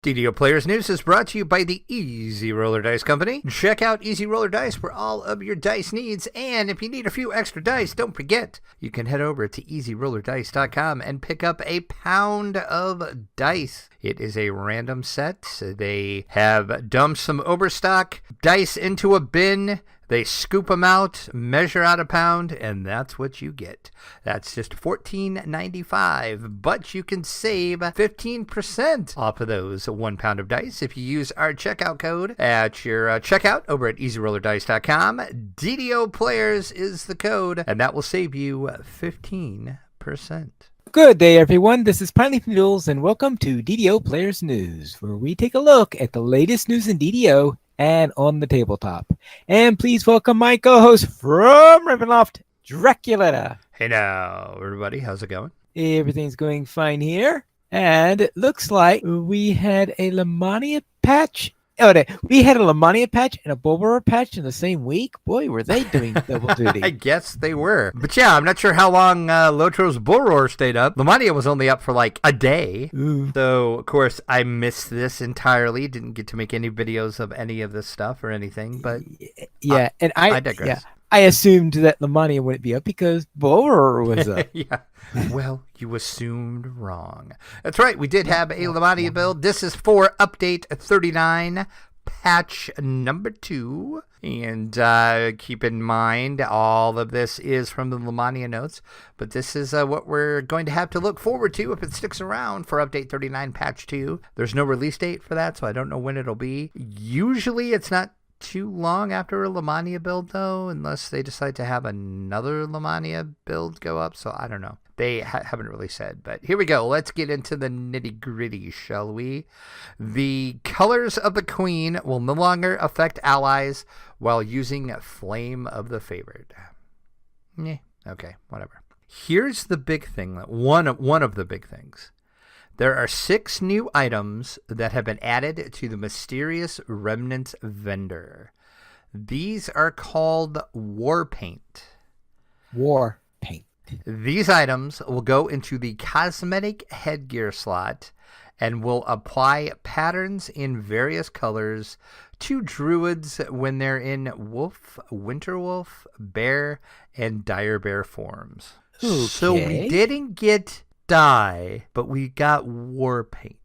DDO Players News is brought to you by the Easy Roller Dice Company. Check out Easy Roller Dice for all of your dice needs, and if you need a few extra dice, don't forget, you can head over to EasyRollerDice.com and pick up a pound of dice. It is a random set. They have dumped some overstock dice into a bin. They scoop them out, measure out a pound, and that's what you get. That's just $14.95, but you can save 15% off of those 1 pound of dice if you use our checkout code at your checkout over at EasyRollerDice.com. DDO Players is the code, and that will save you 15%. Good day, everyone. This is Pineleaf Noodles, and welcome to DDO Players News, where we take a look at the latest news in DDO and on the tabletop. And please welcome my co-host from Ravenloft, Dracula. Hey now, everybody. How's it going? Everything's going fine here. And it looks like we had a Lamania patch. We had a Lamania patch and a Bulwer patch in the same week. Boy, were they doing double duty. I guess they were. But yeah, I'm not sure how long Lotro's Bullroar stayed up. Lamania was only up for like a day. Ooh. So, of course, I missed this entirely. Didn't get to make any videos of any of this stuff or anything. But yeah, and I digress. Yeah, I assumed that Lamania wouldn't be up because Bulwer was up. Yeah. Well, you assumed wrong. That's right. We did have a Lamania build. This is for update 39, patch number 2. And keep in mind, all of this is from the Lamania notes. But this is what we're going to have to look forward to if it sticks around for update 39, patch 2. There's no release date for that, so I don't know when it'll be. Usually it's not too long after a Lamania build, though, unless they decide to have another Lamania build go up. So I don't know. They haven't really said, but here we go. Let's get into the nitty-gritty, shall we? The colors of the Queen will no longer affect allies while using Flame of the Favored. Okay, whatever. Here's the big thing, one of the big things. There are 6 new items that have been added to the Mysterious Remnants vendor. These are called War Paint. War Paint. These items will go into the Cosmetic Headgear slot and will apply patterns in various colors to druids when they're in wolf, winterwolf, bear, and dire bear forms. Okay. So we didn't get dye, but we got War Paint.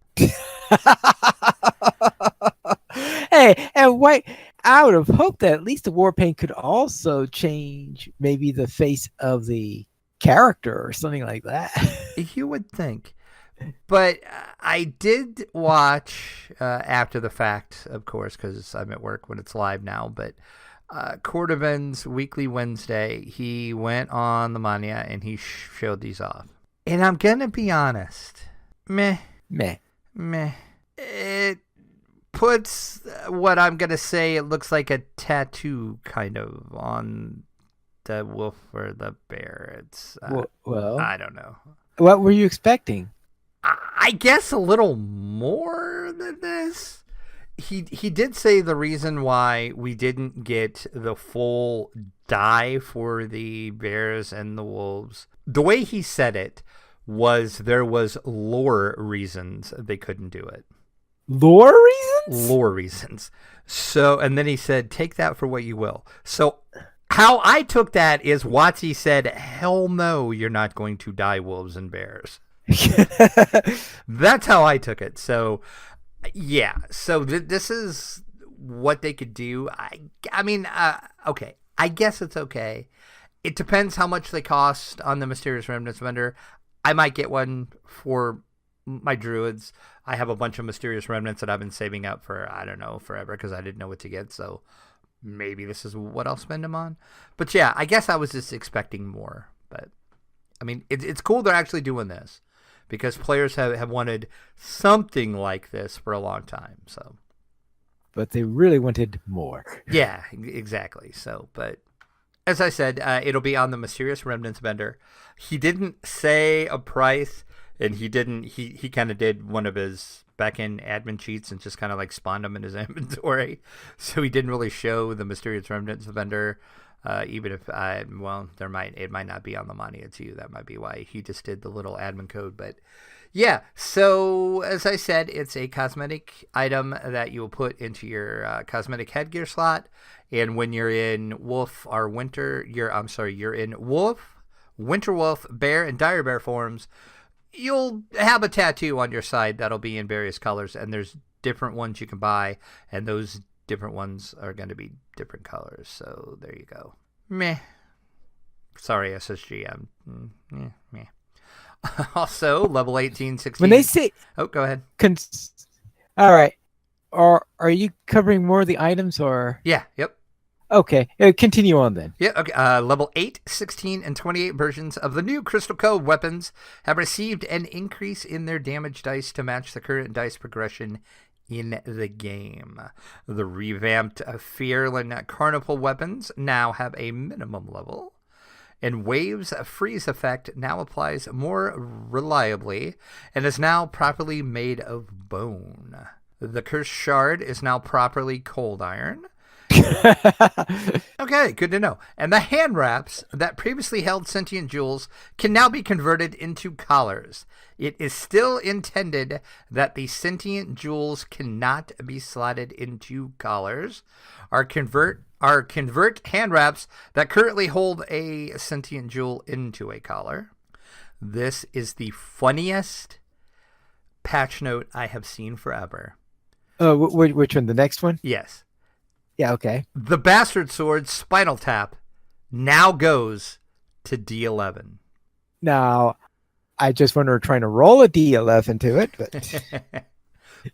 Hey, and wait, I would have hoped that at least the War Paint could also change maybe the face of the character or something like that. You would think. But I did watch after the fact, of course, because I'm at work when it's live now, but Cordovan's Weekly Wednesday, he went on the Mania and he showed these off. And I'm going to be honest. Meh. It puts what I'm going to say, it looks like a tattoo kind of on the wolf or the bear. It's well, I don't know. What were you expecting? I guess a little more than this. He did say the reason why we didn't get the full dye for the bears and the wolves, the way he said it was there was lore reasons they couldn't do it. Lore reasons? Lore reasons. So, and then he said, take that for what you will. So how I took that is Watsy said, hell no, you're not going to dye wolves and bears. That's how I took it. So, yeah. So this is what they could do. I mean, okay. I guess it's okay. It depends how much they cost on the Mysterious Remnants vendor. I might get one for my druids. I have a bunch of Mysterious Remnants that I've been saving up for, I don't know, forever because I didn't know what to get. So maybe this is what I'll spend them on. But yeah, I guess I was just expecting more. But I mean, it's cool they're actually doing this because players have wanted something like this for a long time. So, but they really wanted more. Yeah, exactly. So, but as I said, it'll be on the Mysterious Remnants vendor. He didn't say a price, and he kind of did one of his back-end admin cheats and just kind of like spawned them in his inventory. So he didn't really show the Mysterious Remnants vendor, even if, it might not be on the Mania too. That might be why he just did the little admin code. But Yeah, so as I said, it's a cosmetic item that you will put into your cosmetic headgear slot. And when you're in you're in wolf, winter wolf, bear, and dire bear forms, you'll have a tattoo on your side that'll be in various colors. And there's different ones you can buy, and those different ones are going to be different colors. So there you go. Meh. Sorry, SSG. Meh. Also, level 18, 16. When they say... Oh, go ahead. All right. Are you covering more of the items or... Yeah, yep. Okay, continue on then. Yeah, okay. Level 8, 16, and 28 versions of the new Crystal Cove weapons have received an increase in their damage dice to match the current dice progression in the game. The revamped Fearlin Carnival weapons now have a minimum level, and Wave's freeze effect now applies more reliably and is now properly made of bone. The Cursed Shard is now properly cold iron. Okay, good to know. And the hand wraps that previously held sentient jewels can now be converted into collars. It is still intended that the sentient jewels cannot be slotted into collars. Our convert hand wraps that currently hold a sentient jewel into a collar. This is the funniest patch note I have seen forever. Which one? The next one? Yes. Yeah, okay. The Bastard Sword Spinal Tap now goes to D11. Now, I just when we're trying to roll a D11 to it, but...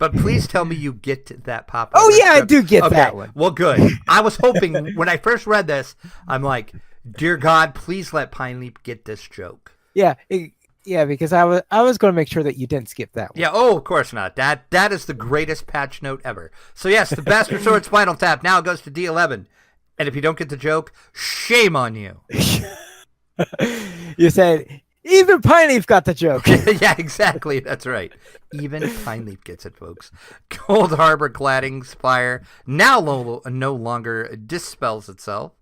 But please tell me you get that pop. Oh, yeah, I do get that one. Well, good. I was hoping when I first read this, I'm like, dear God, please let Pine Leap get this joke. Yeah, because I was going to make sure that you didn't skip that one. Yeah, oh, of course not. That is the greatest patch note ever. So yes, the Bastard Sword Spinal Tap now goes to D11. And if you don't get the joke, shame on you. You said, even Pine Leaf got the joke. Yeah, exactly. That's right. Even Pine Leaf gets it, folks. Cold Harbor Cladding Spire now no longer dispels itself.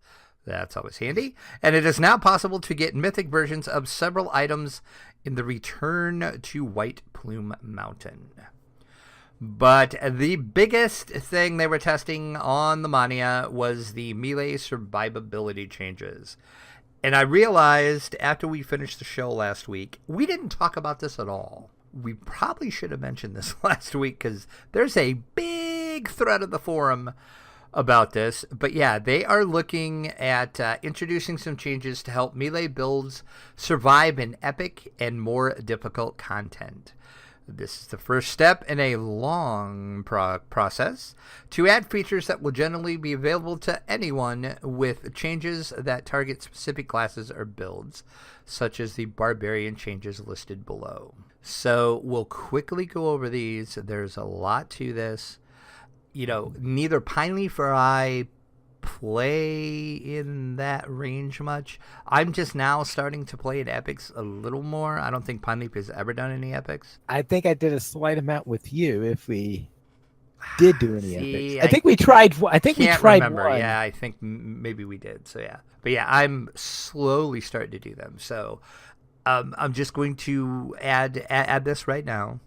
That's always handy. And it is now possible to get mythic versions of several items in the Return to White Plume Mountain. But the biggest thing they were testing on the Mania was the melee survivability changes. And I realized after we finished the show last week, we didn't talk about this at all. We probably should have mentioned this last week because there's a big thread of the forum about this. But yeah, they are looking at introducing some changes to help melee builds survive in epic and more difficult content. This is the first step in a long process to add features that will generally be available to anyone with changes that target specific classes or builds, such as the barbarian changes listed below. So we'll quickly go over these. There's a lot to this. You know, neither Pine Leaf or I play in that range much. I'm just now starting to play in epics a little more. I don't think Pine Leaf has ever done any epics. I think I did a slight amount with you if we did do any epics. I think we tried one. Yeah, I think maybe we did. So yeah. But yeah, I'm slowly starting to do them. So I'm just going to add this right now.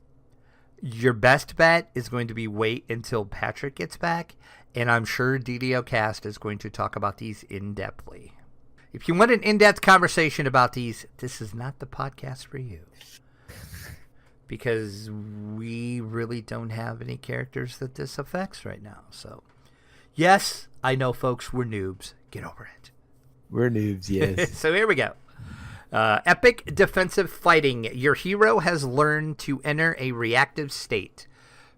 Your best bet is going to be wait until Patrick gets back, and I'm sure DDO Cast is going to talk about these in-depthly. If you want an in-depth conversation about these, this is not the podcast for you. Because we really don't have any characters that this affects right now. So, yes, I know, folks, we're noobs. Get over it. We're noobs, yes. So here we go. Epic defensive fighting. Your hero has learned to enter a reactive state,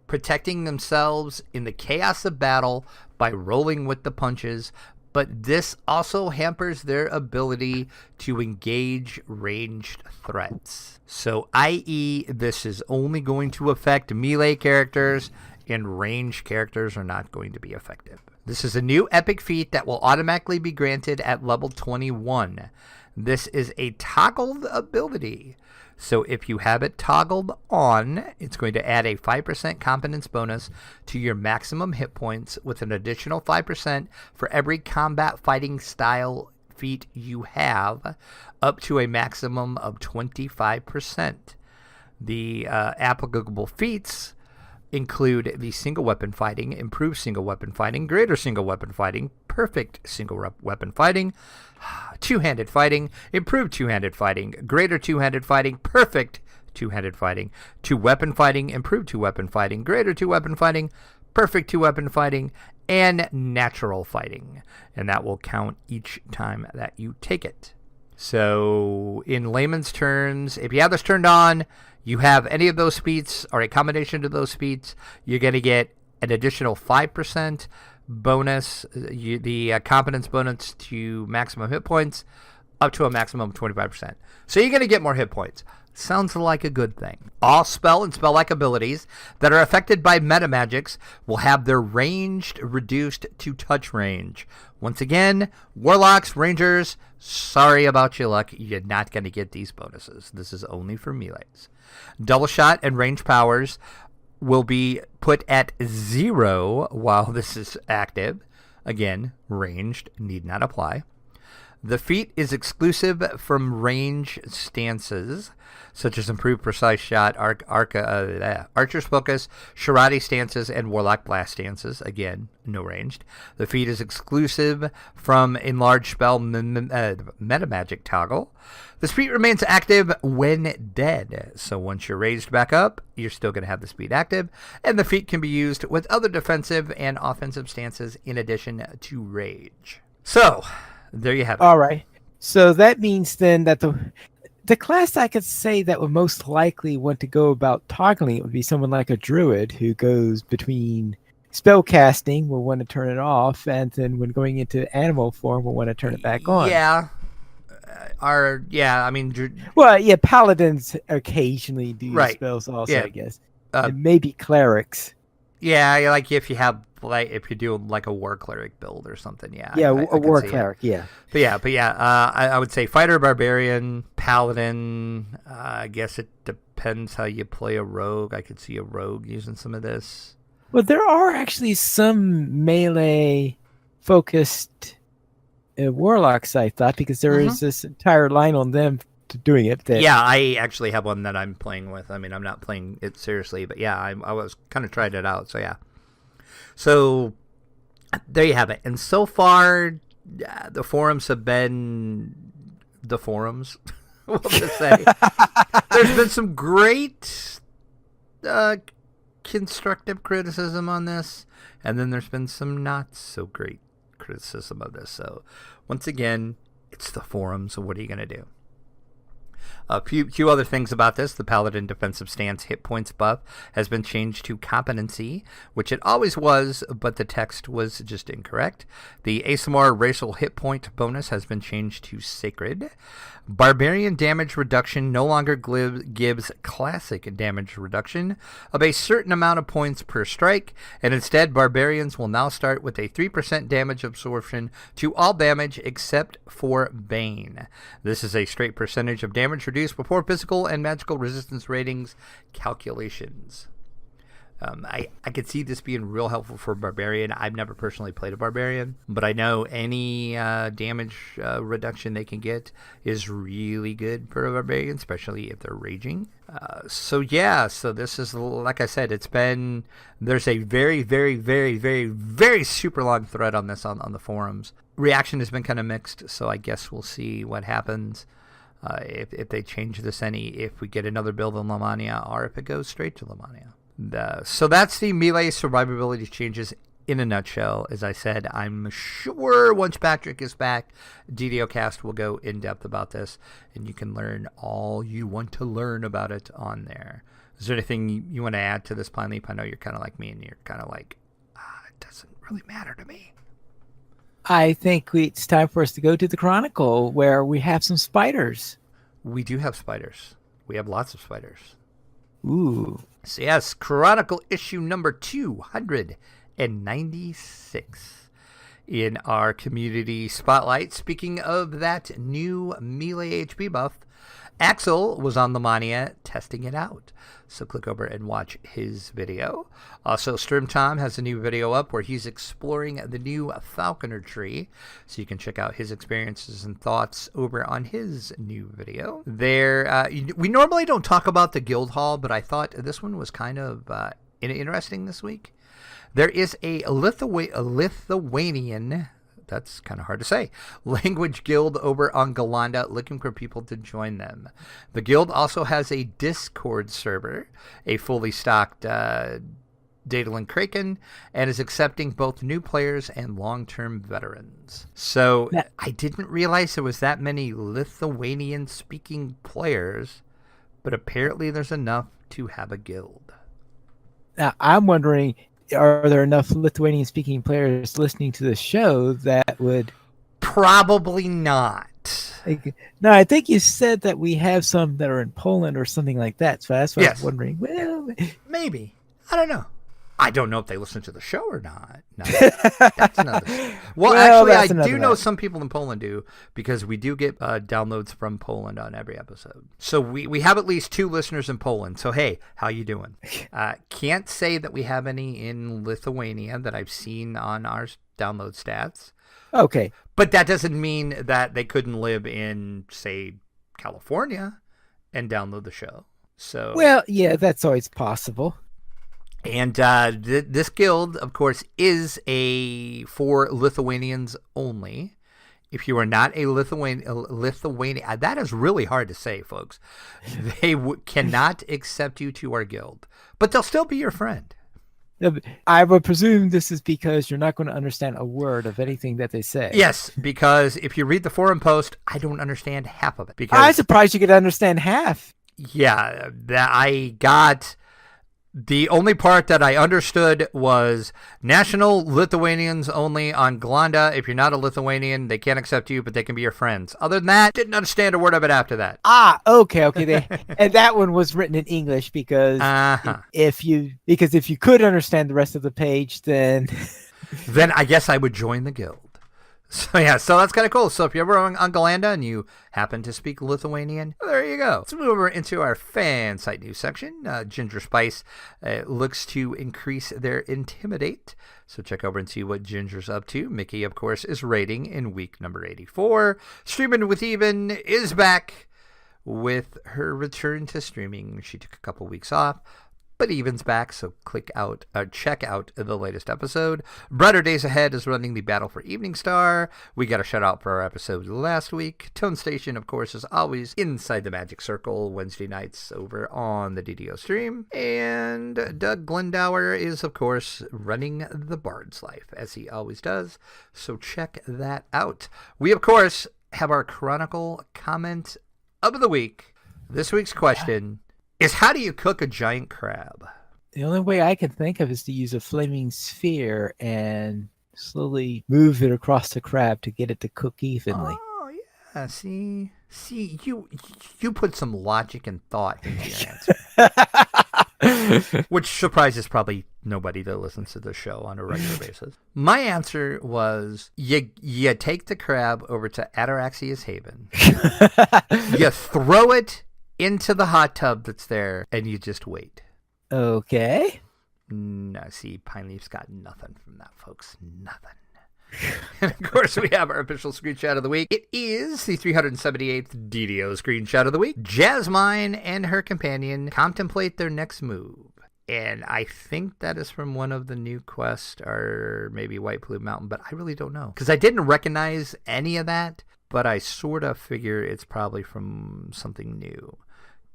protecting themselves in the chaos of battle by rolling with the punches, but this also hampers their ability to engage ranged threats. So, i.e., this is only going to affect melee characters, and ranged characters are not going to be effective. This is a new epic feat that will automatically be granted at level 21. This is a toggled ability. So if you have it toggled on, it's going to add a 5% competence bonus to your maximum hit points with an additional 5% for every combat fighting style feat you have, up to a maximum of 25%. The applicable feats include the single weapon fighting, improved single weapon fighting, greater single weapon fighting, perfect single weapon fighting, two-handed fighting, improved two-handed fighting, greater two-handed fighting, perfect two-handed fighting, two-weapon fighting, improved two-weapon fighting, greater two-weapon fighting, perfect two-weapon fighting, and natural fighting. And that will count each time that you take it. So in layman's terms, if you have this turned on, you have any of those feats or a combination of those feats, you're going to get an additional 5% bonus, the competence bonus to maximum hit points, up to a maximum of 25%. So you're going to get more hit points. Sounds like a good thing. All spell and spell-like abilities that are affected by meta magics will have their range reduced to touch range. Once again, warlocks, rangers, sorry about your luck. You're not going to get these bonuses. This is only for melees. Double shot and range powers will be put at 0 while this is active. Again, ranged need not apply. The feat is exclusive from range stances, such as improved precise shot, archer's focus, Sharadi stances, and warlock blast stances. Again, no ranged. The feat is exclusive from enlarged spell meta magic toggle. The feat remains active when dead. So once you're raised back up, you're still going to have the feat active. And the feat can be used with other defensive and offensive stances in addition to rage. So there you have it. All right. So that means then that the class I could say that would most likely want to go about toggling it would be someone like a druid who goes between spell casting, will want to turn it off, and then when going into animal form, will want to turn it back on. Yeah. Paladins occasionally do spells also, I guess. And maybe clerics. Yeah, like if you're doing like a war cleric build or something, yeah. Yeah, a war cleric, yeah. But I would say fighter, barbarian, paladin. I guess it depends how you play a rogue. I could see a rogue using some of this. Well, there are actually some melee-focused warlocks, I thought, because there is this entire line on them doing it. Yeah, I actually have one that I'm playing with. I mean, I'm not playing it seriously, but yeah, I was kind of trying it out. So yeah. So there you have it. And so far, the forums have been the forums. We'll just say there's been some great constructive criticism on this, and then there's been some not so great criticism of this. So once again, it's the forums. So what are you going to do? A few other things about this. The Paladin defensive stance hit points buff has been changed to competency, which it always was, but the text was just incorrect. The Asimar racial hit point bonus has been changed to sacred. Barbarian damage reduction no longer gives classic damage reduction of a certain amount of points per strike, and instead barbarians will now start with a 3% damage absorption to all damage except for Bane. This is a straight percentage of damage reduced before physical and magical resistance ratings calculations. I could see this being real helpful for Barbarian. I've never personally played a Barbarian, but I know any damage reduction they can get is really good for a Barbarian, especially if they're raging. So this is, like I said, there's a very, very, very, very, very super long thread on this on the forums. Reaction has been kind of mixed, so I guess we'll see what happens. If they change this if we get another build in Lamania, or if it goes straight to Lamania. So that's the melee survivability changes in a nutshell. As I said, I'm sure once Patrick is back, DDO Cast will go in depth about this, and you can learn all you want to learn about it on there. Is there anything you want to add to this, Pine Leap? I know you're kind of like me, and you're kind of like, it doesn't really matter to me. I think it's time for us to go to the Chronicle, where we have some spiders. We do have spiders. We have lots of spiders. Ooh. So yes, Chronicle issue number 296 in our community spotlight. Speaking of that new melee HP buff, Axel was on the Mania testing it out. So click over and watch his video. Also, Sturm Tom has a new video up where he's exploring the new Falconer tree. So you can check out his experiences and thoughts over on his new video. We normally don't talk about the guild hall, but I thought this one was kind of interesting this week. There is a Lithuanian, that's kind of hard to say, language guild over on Galanda looking for people to join them. The guild also has a Discord server, a fully stocked Daedalin Kraken, and is accepting both new players and long-term veterans. So I didn't realize there was that many Lithuanian-speaking players, but apparently there's enough to have a guild. Now, I'm wondering, are there enough Lithuanian-speaking players listening to the show that would... Probably not. No, I think you said that we have some that are in Poland or something like that. So that's what I was wondering. Well, maybe. I don't know. I don't know if they listen to the show or not. No, that's another. Well, actually, I do know some people in Poland do, because we do get downloads from Poland on every episode. So we have at least 2 listeners in Poland. So, hey, how you doing? Can't say that we have any in Lithuania that I've seen on our download stats. Okay. But that doesn't mean that they couldn't live in, say, California and download the show. So, well, yeah, that's always possible. And this guild, of course, is for Lithuanians only. If you are not a Lithuanian, that is really hard to say, folks. They cannot accept you to our guild, but they'll still be your friend. I would presume this is because you're not going to understand a word of anything that they say. Yes, because if you read the forum post, I don't understand half of it. Because I'm surprised you could understand half. Yeah, I got... The only part that I understood was national Lithuanians only on Galanda. If you're not a Lithuanian, they can't accept you, but they can be your friends. Other than that, didn't understand a word of it after that. Okay. And that one was written in English because if you could understand the rest of the page, then I guess I would join the guild. So that's kind of cool. So if you're ever on Galanda and you happen to speak Lithuanian, well, there you go. Let's move over into our fan site news section. Ginger Spice looks to increase their Intimidate. So check over and see what Ginger's up to. Mickey, of course, is rating in week number 84. Streaming with Even is back with her return to streaming. She took a couple weeks off, but Even's back, so check out the latest episode. Brighter Days Ahead is running the Battle for Evening Star. We got a shout out for our episode last week. Tone Station, of course, is always inside the Magic Circle Wednesday nights over on the DDO stream. And Doug Glendower is, of course, running the Bard's Life, as he always does. So check that out. We, of course, have our Chronicle Comment of the week. This week's question is, how do you cook a giant crab? The only way I can think of is to use a flaming sphere and slowly move it across the crab to get it to cook evenly. Oh, yeah. See, you put some logic and thought into your answer. Which surprises probably nobody that listens to the show on a regular basis. My answer was, you take the crab over to Ataraxia's Haven. You throw it into the hot tub that's there, and you just wait. Okay. No, see, Pine Leaf's got nothing from that, folks. Nothing. And, of course, we have our official screenshot of the week. It is the 378th DDO screenshot of the week. Jasmine and her companion contemplate their next move. And I think that is from one of the new quests, or maybe White Plume Mountain, but I really don't know. Because I didn't recognize any of that, but I sort of figure it's probably from something new.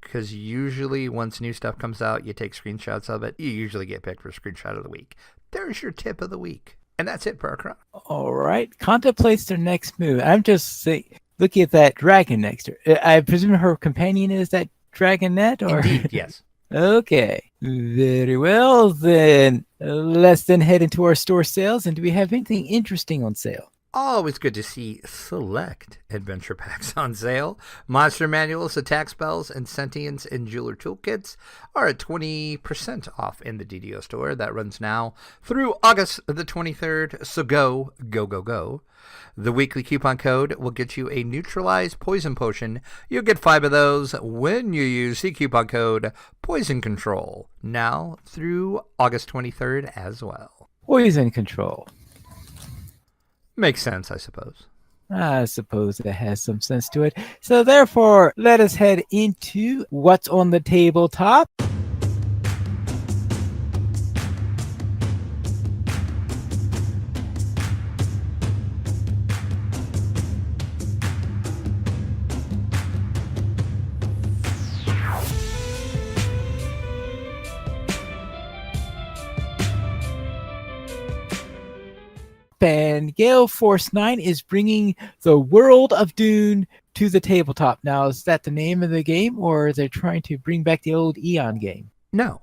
Because usually once new stuff comes out, you take screenshots of it. You usually get picked for screenshot of the week. There's your tip of the week. And that's it for our Chronicle. All right. Contemplates their next move. I'm just looking at that dragon next to her. I presume her companion is that dragonette? Or? Indeed, yes. Okay. Very well, then. Let's then head into our store sales. And do we have anything interesting on sale? Always good to see select adventure packs on sale. Monster manuals, attack spells, and sentience and jeweler toolkits are at 20% off in the DDO store. That runs now through August the 23rd. So go, go, go, go. The weekly coupon code will get you a neutralized poison potion. You'll get 5 of those when you use the coupon code Poison Control. Now through August 23rd as well. Poison Control. Makes sense, I suppose. I suppose that has some sense to it. So therefore, let us head into what's on the tabletop. And Gale Force 9 is bringing the world of Dune to the tabletop. Now, is that the name of the game, or are they trying to bring back the old Eon game? No,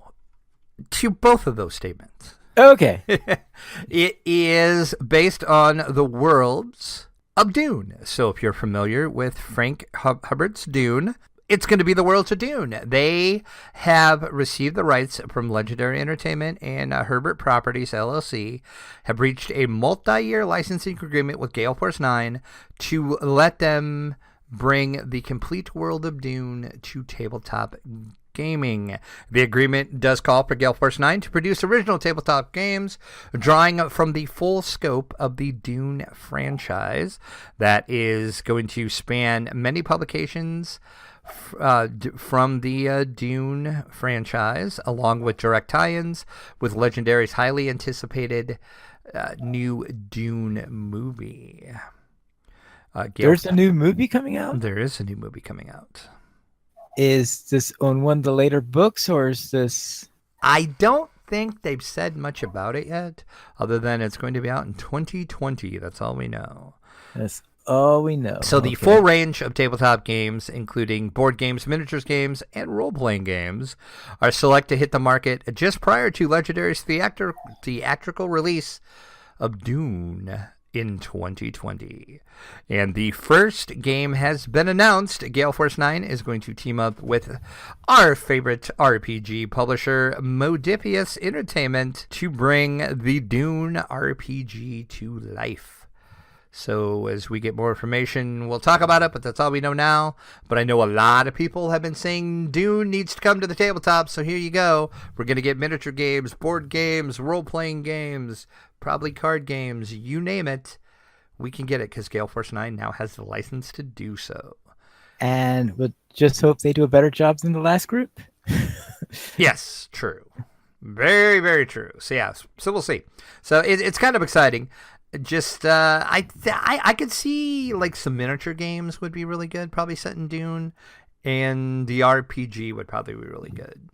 to both of those statements. Okay. It is based on the worlds of Dune. So if you're familiar with Frank Hubbard's Dune, it's going to be the worlds of Dune. They have received the rights from Legendary Entertainment, and Herbert Properties, LLC, have reached a multi-year licensing agreement with Gale Force 9 to let them bring the complete world of Dune to tabletop gaming. The agreement does call for Gale Force 9 to produce original tabletop games, drawing from the full scope of the Dune franchise that is going to span many publications from the Dune franchise, along with direct tie-ins with Legendary's highly anticipated new Dune movie. There's a new movie coming out? There is a new movie coming out. Is this on one of the later books, or is this... I don't think they've said much about it yet, other than it's going to be out in 2020. That's all we know. That's all we know. So the full range of tabletop games, including board games, miniatures games, and role-playing games, are select to hit the market just prior to Legendary's theatrical release of Dune in 2020. And the first game has been announced. Gale Force 9 is going to team up with our favorite RPG publisher, Modifius Entertainment, to bring the Dune RPG to life. So as we get more information, we'll talk about it, but that's all we know now. But I know a lot of people have been saying Dune needs to come to the tabletop, so here you go. We're going to get miniature games, board games, role-playing games, probably card games, you name it. We can get it because Gale Force 9 now has the license to do so. And we'll just hope they do a better job than the last group. Yes, true. Very, very true. So, yeah, so we'll see. So it's kind of exciting. Just I could see like some miniature games would be really good, probably set in Dune, and the RPG would probably be really good.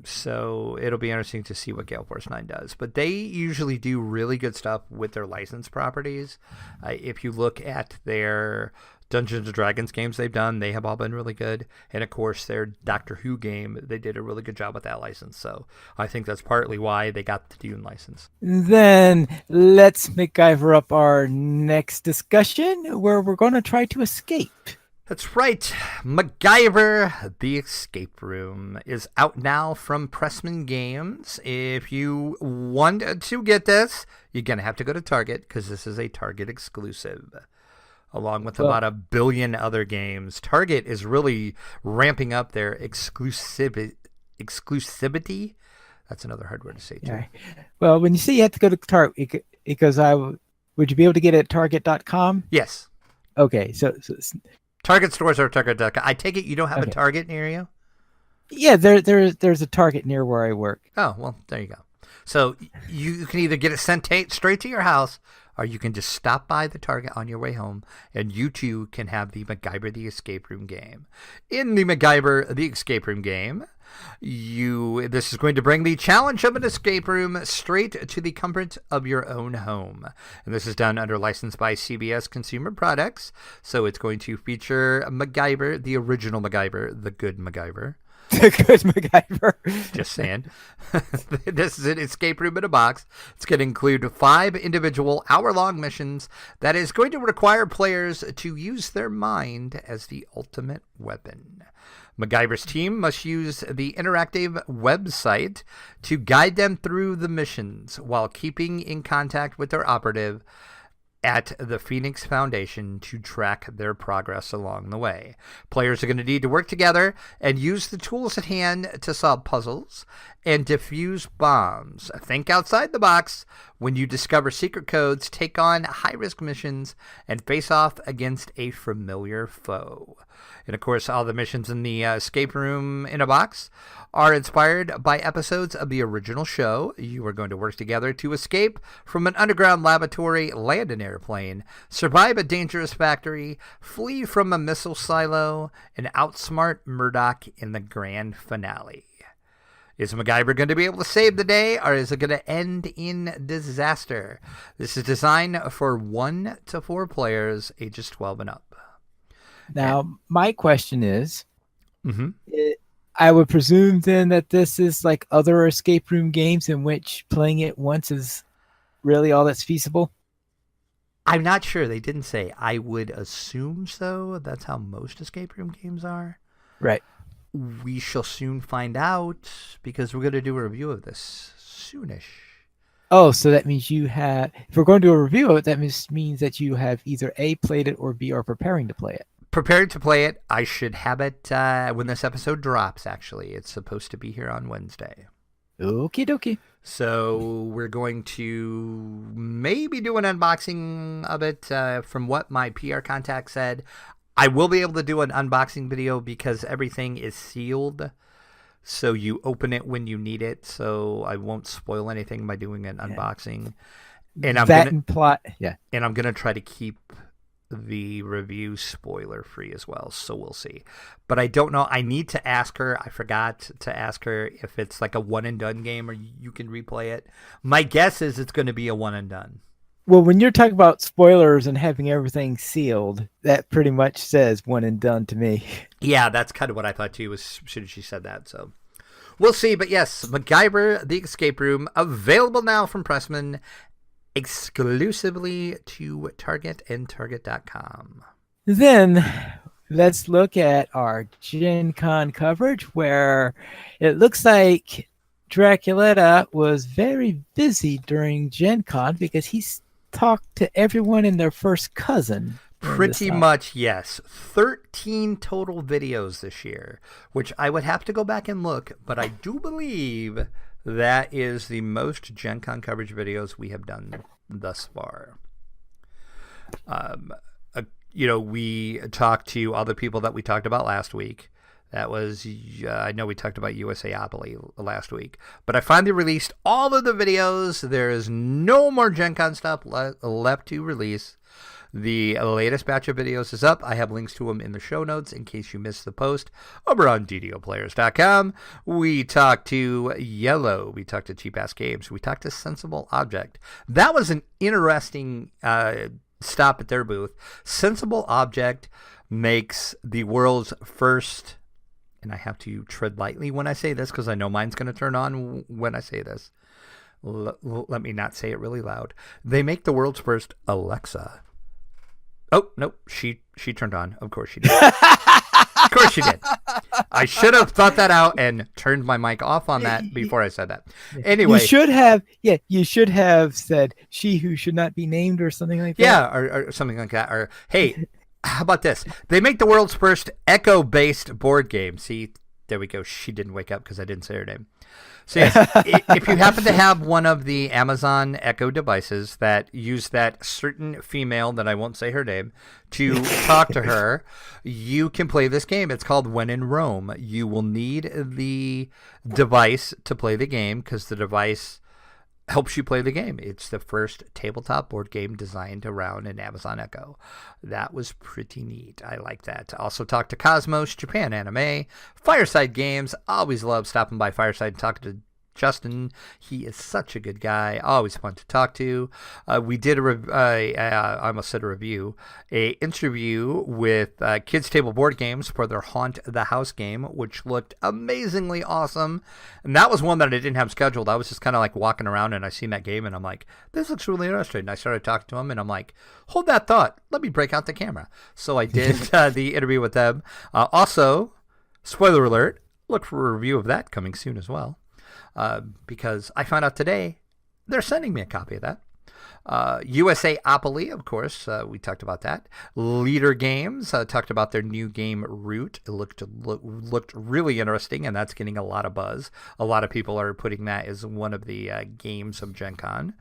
So it'll be interesting to see what Gale Force 9 does. But they usually do really good stuff with their licensed properties. If you look at their Dungeons & Dragons games they've done, they have all been really good. And, of course, their Doctor Who game, they did a really good job with that license. So I think that's partly why they got the Dune license. Then let's MacGyver up our next discussion, where we're going to try to escape. That's right. MacGyver, The Escape Room, is out now from Pressman Games. If you want to get this, you're going to have to go to Target, because this is a Target exclusive. Along with about 1 billion other games, Target is really ramping up their exclusivity. That's another hard word to say, too. Right. Well, when you say you have to go to Target, because would you be able to get it at Target.com? Yes. Okay, so Target stores are Target.com. I take it you don't have a Target near you? Yeah, there's a Target near where I work. Oh, well, there you go. So you can either get it sent straight to your house, or you can just stop by the Target on your way home, and you too can have the MacGyver the Escape Room game. In the MacGyver the Escape Room game, this is going to bring the challenge of an escape room straight to the comfort of your own home. And this is done under license by CBS Consumer Products, so it's going to feature MacGyver, the original MacGyver, the good MacGyver. The good MacGyver. Just saying. This is an escape room in a box. It's going to include 5 individual hour-long missions that is going to require players to use their mind as the ultimate weapon. MacGyver's team must use the interactive website to guide them through the missions while keeping in contact with their operative at the Phoenix Foundation to track their progress along the way. Players are going to need to work together and use the tools at hand to solve puzzles and defuse bombs. Think outside the box when you discover secret codes, take on high-risk missions, and face off against a familiar foe. And, of course, all the missions in the escape room in a box are inspired by episodes of the original show. You are going to work together to escape from an underground laboratory, land an airplane, survive a dangerous factory, flee from a missile silo, and outsmart Murdoch in the grand finale. Is MacGyver going to be able to save the day, or is it going to end in disaster? This is designed for 1 to 4 players, ages 12 and up. Now, my question is, I would presume then that this is like other escape room games in which playing it once is really all that's feasible? I'm not sure. They didn't say. I would assume so. That's how most escape room games are. Right. We shall soon find out because we're going to do a review of this soonish. Oh, so that means you have, if we're going to do a review of it, that means that you have either A, played it, or B, are preparing to play it. Prepared to play it. I should have it when this episode drops, actually. It's supposed to be here on Wednesday. Okie dokie. So we're going to maybe do an unboxing of it. From what my PR contact said, I will be able to do an unboxing video because everything is sealed. So you open it when you need it. So I won't spoil anything by doing an unboxing. And I'm going to try to keep the review spoiler free as well, so we'll see. But I don't know. I need to ask her. I forgot to ask her if it's like a one and done game or you can replay it. My guess is it's going to be a one and done. Well, when you're talking about spoilers and having everything sealed, that pretty much says one and done to me. Yeah, that's kind of what I thought too as soon as she said that. So we'll see. But yes, MacGyver the Escape Room, available now from Pressman, exclusively to Target and Target.com. Then let's look at our Gen Con coverage, where it looks like Draculetta was very busy during Gen Con because he's talked to everyone and their first cousin. Pretty much, yes. 13 total videos this year, which I would have to go back and look, but I do believe that is the most Gen Con coverage videos we have done thus far. We talked to other people that we talked about last week. That was, I know we talked about USAopoly last week, but I finally released all of the videos. There is no more Gen Con stuff left to release. The latest batch of videos is up. I have links to them in the show notes in case you missed the post over on DDOplayers.com. We talked to Yellow. We talked to Cheap Ass Games. We talked to Sensible Object. That was an interesting stop at their booth. Sensible Object makes the world's first, and I have to tread lightly when I say this because I know mine's going to turn on when I say this. Let me not say it really loud. They make the world's first Alexa. Oh, no, she turned on. Of course she did. Of course she did. I should have thought that out and turned my mic off on that before I said that. Anyway. You should have said she who should not be named or something like that. Yeah, or something like that. Or, hey, how about this? They make the world's first Echo-based board game. See, there we go. She didn't wake up because I didn't say her name. So yes, if you happen to have one of the Amazon Echo devices that use that certain female, that I won't say her name, to talk to her, you can play this game. It's called When in Rome. You will need the device to play the game because the device helps you play the game. It's the first tabletop board game designed around an Amazon Echo. That was pretty neat. I like that. Also talked to Cosmos, Japan Anime, Fireside Games. Always love stopping by Fireside and talking to Justin. He is such a good guy. Always fun to talk to. We did I almost said a review, a interview with Kids Table Board Games for their Haunt the House game, which looked amazingly awesome. And that was one that I didn't have scheduled. I was just kind of like walking around and I seen that game and I'm like, this looks really interesting. And I started talking to him and I'm like, hold that thought. Let me break out the camera. So I did the interview with them. Also, spoiler alert, look for a review of that coming soon as well. Because I found out today they're sending me a copy of that. USA Opoly, of course, we talked about that. Leader Games talked about their new game Root. It looked really interesting, and that's getting a lot of buzz. A lot of people are putting that as one of the games of Gen Con.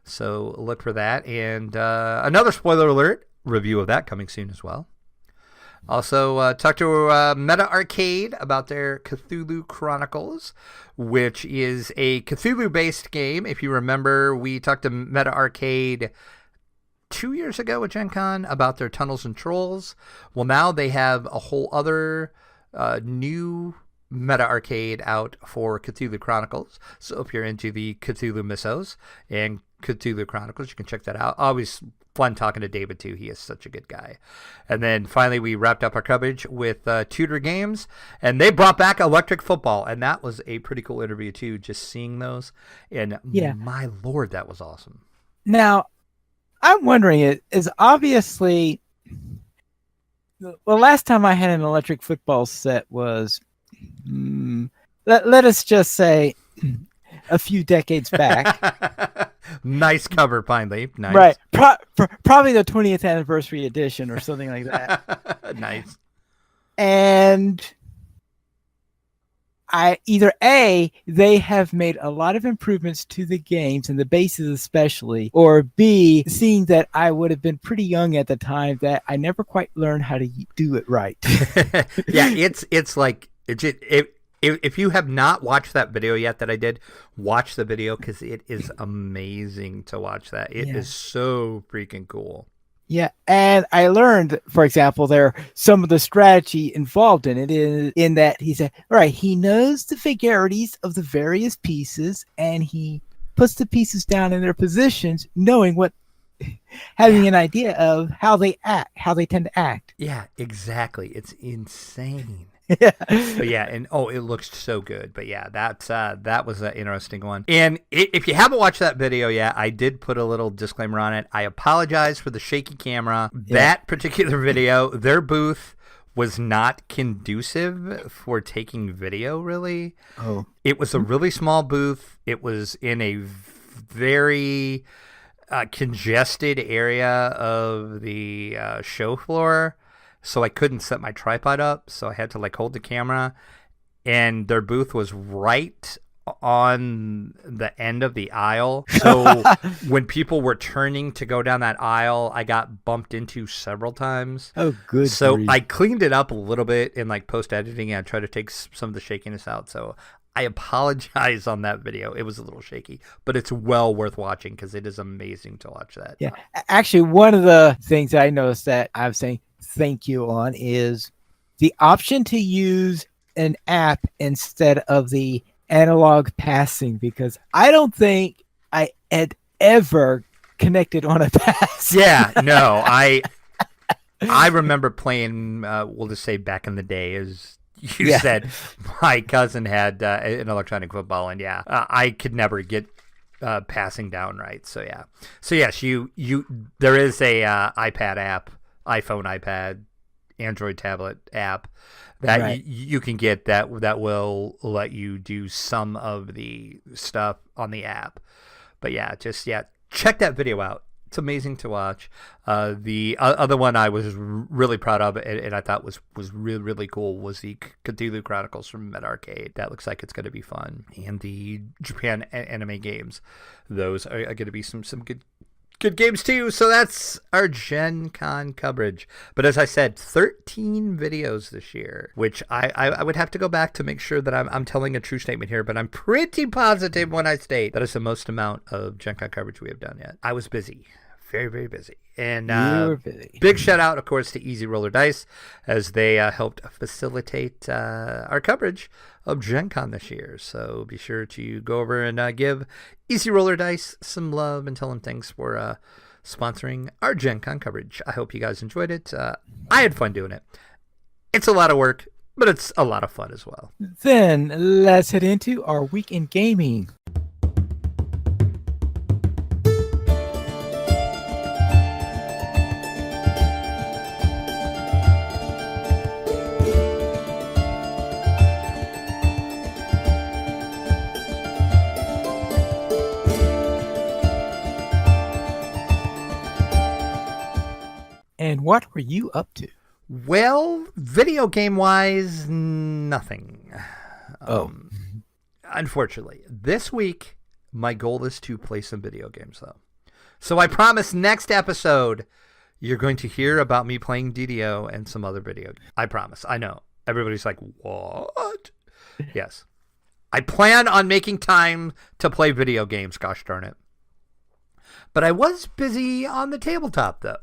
So look for that. And another spoiler alert review of that coming soon as well. Also, talked to Meta Arcade about their Cthulhu Chronicles, which is a Cthulhu-based game. If you remember, we talked to Meta Arcade 2 years ago at Gen Con about their Tunnels and Trolls. Well, now they have a whole other new Meta Arcade out for Cthulhu Chronicles. So if you're into the Cthulhu mythos and Cthulhu Chronicles, you can check that out. Always fun talking to David too. He is such a good guy. And then finally we wrapped up our coverage with Tudor Games, and they brought back Electric Football, and that was a pretty cool interview too, just seeing those. And my Lord, that was awesome. Now, I'm wondering, it is obviously the last time I had an Electric Football set was let us just say a few decades back. Nice cover, Pine Leaf. Nice. Right. Probably the 20th anniversary edition or something like that. Nice. And they have made a lot of improvements to the games and the bases especially, or B, seeing that I would have been pretty young at the time that I never quite learned how to do it right. Yeah, it's like if you have not watched that video yet that I did, watch the video because it is amazing to watch that. It is so freaking cool. Yeah, and I learned, for example, there some of the strategy involved in it in that he said, all right, he knows the vagaries of the various pieces and he puts the pieces down in their positions, having an idea of how they tend to act. Yeah, exactly. It's insane. Yeah. But yeah, and it looks so good. But yeah, that was an interesting one. And if you haven't watched that video yet, I did put a little disclaimer on it. I apologize for the shaky camera. Yeah. That particular video, their booth was not conducive for taking video, really. Oh. It was a really small booth. It was in a very congested area of the show floor. So I couldn't set my tripod up, so I had to hold the camera, and their booth was right on the end of the aisle. So when people were turning to go down that aisle, I got bumped into several times. Oh, good. So grief. I cleaned it up a little bit in post-editing, and I tried to take some of the shakiness out. So I apologize on that video. It was a little shaky, but it's well worth watching because it is amazing to watch that. Yeah, actually, one of the things I noticed that I was saying thank you on is the option to use an app instead of the analog passing, because I don't think I had ever connected on a pass. Yeah, no, I remember playing, we'll just say back in the day, as you said, my cousin had an electronic football, and I could never get passing down right. So yes, there is a iPad app, iPhone, iPad, Android tablet app that you can get that will let you do some of the stuff on the app. But check that video out. It's amazing to watch. The other one I was really proud of and I thought was really, really cool was the Cthulhu Chronicles from Meta Arcade. That looks like it's going to be fun. And the Japan anime games, those are going to be some good games too. So that's our Gen Con coverage. But as I said, 13 videos this year, which I would have to go back to make sure that I'm telling a true statement here, but I'm pretty positive when I state that is the most amount of Gen Con coverage we have done yet. I was busy very, very busy. And You were busy. big shout out, of course, to Easy Roller Dice as they helped facilitate our coverage of Gen Con this year. So be sure to go over and give Easy Roller Dice some love and tell them thanks for sponsoring our Gen Con coverage. I hope you guys enjoyed it. I had fun doing it. It's a lot of work, but it's a lot of fun as well. Then let's head into our week in gaming. And what were you up to? Well, video game wise, nothing. Unfortunately, this week my goal is to play some video games, though. So I promise next episode you're going to hear about me playing DDO and some other video games. I promise. I know everybody's like, what? Yes, I plan on making time to play video games. Gosh darn it! But I was busy on the tabletop, though.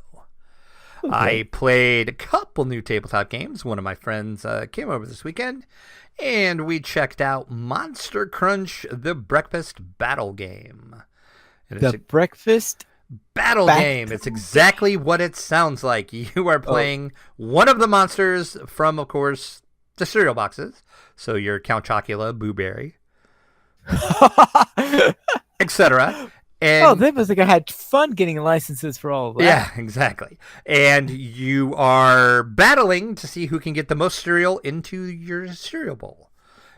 Okay. I played a couple new tabletop games. One of my friends came over this weekend, and we checked out Monster Crunch, the Breakfast Battle Game. The Breakfast Battle Game. It's exactly what it sounds like. You are playing one of the monsters from, of course, the cereal boxes. So your Count Chocula, Boo Berry, etc. And, they must have had fun getting licenses for all of that. Yeah, exactly. And you are battling to see who can get the most cereal into your cereal bowl.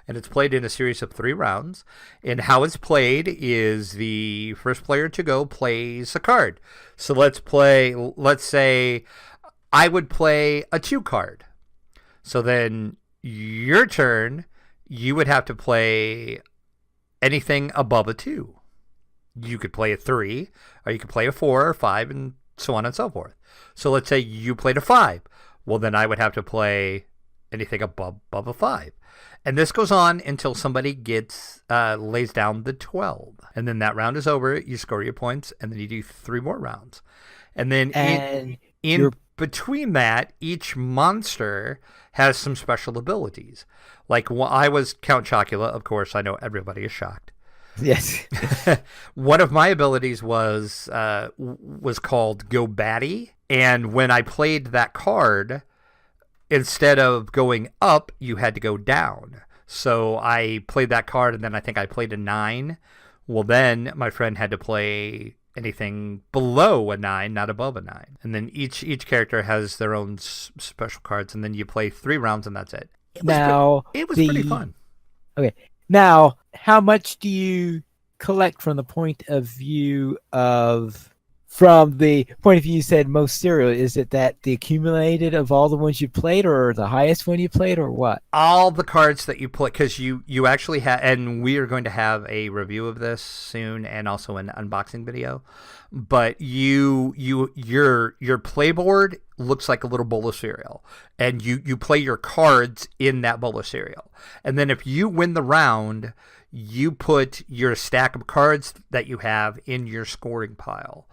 And it's played in a series of 3 rounds. And how it's played is the first player to go plays a card. So let's say I would play a 2 card. So then your turn, you would have to play anything above a 2. You could play a 3, or you could play a 4 or 5, and so on and so forth. So let's say you played a 5. Well, then I would have to play anything above a 5. And this goes on until somebody lays down the 12. And then that round is over. You score your points, and then you do 3 more rounds. And then in between that, each monster has some special abilities. Like I was Count Chocula. Of course, I know everybody is shocked. Yes. One of my abilities was called Go Batty, and when I played that card, instead of going up, you had to go down. So I played that card, and then I think I played a 9. Well, then my friend had to play anything below a 9, not above a 9. And then each character has their own special cards, and then you play 3 rounds, and that's it. It was pretty fun. Okay. Now, how much do you collect from the point of view you said most cereal? Is it that the accumulated of all the ones you played, or the highest one you played, or what? All the cards that you play, because you actually have, and we are going to have a review of this soon, and also an unboxing video. But your playboard looks like a little bowl of cereal, and you play your cards in that bowl of cereal. And then if you win the round, you put your stack of cards that you have in your scoring pile.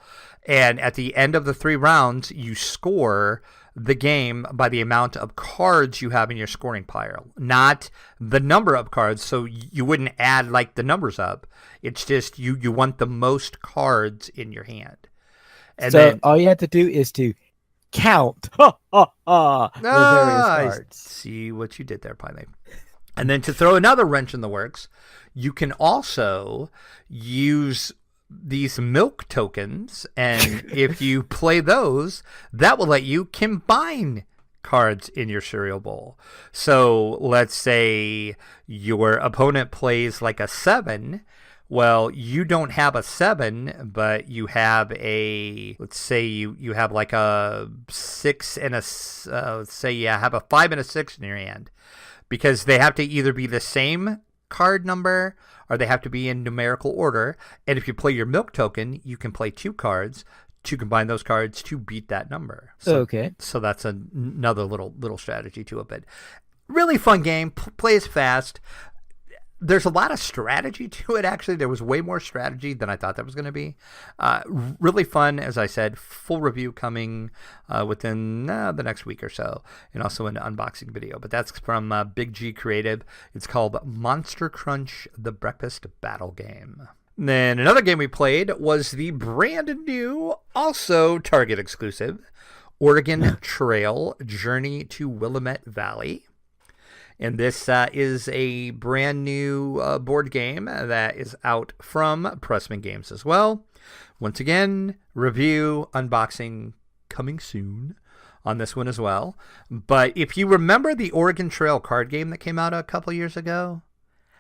And at the end of the 3 rounds, you score the game by the amount of cards you have in your scoring pile, not the number of cards. So you wouldn't add like the numbers up. It's just you want the most cards in your hand. And so then all you have to do is to count the various cards. See what you did there, Piley. And then to throw another wrench in the works, you can also use these milk tokens, and if you play those, that will let you combine cards in your cereal bowl. So let's say your opponent plays like a 7. Well, you don't have a 7, but you have let's say you have like a 6 and let's say you have a 5 and a 6 in your hand, because they have to either be the same card number or they have to be in numerical order. And if you play your milk token, you can play 2 cards to combine those cards to beat that number. So, okay. So that's another little strategy to it. But really fun game. Plays fast. there's a lot of strategy to it, actually. There was way more strategy than I thought that was going to be. Really fun, as I said. Full review coming within the next week or so, and also an unboxing video. But that's from Big G Creative. It's called Monster Crunch, the Breakfast Battle Game. Then another game we played was the brand new, also Target exclusive, Oregon Trail Journey to Willamette Valley. And this is a brand new board game that is out from Pressman Games as well. Once again, review, unboxing coming soon on this one as well. But if you remember the Oregon Trail card game that came out a couple years ago,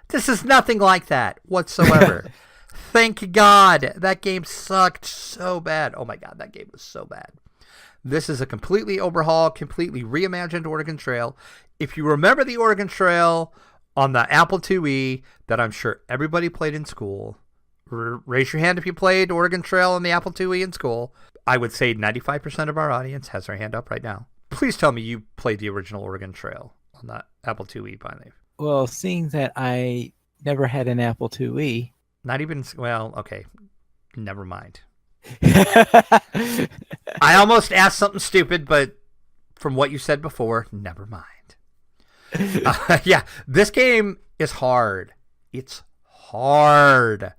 this is nothing like that whatsoever. Thank God. That game sucked so bad. Oh my God, that game was so bad. This is a completely overhauled, completely reimagined Oregon Trail. If you remember the Oregon Trail on the Apple IIe that I'm sure everybody played in school, raise your hand if you played Oregon Trail on the Apple IIe in school. I would say 95% of our audience has their hand up right now. Please tell me you played the original Oregon Trail on the Apple IIe, Pine Leaf. Well, seeing that I never had an Apple IIe. Not even, well, okay, never mind. I almost asked something stupid, but from what you said before, never mind. Yeah, this game is hard. It's hard.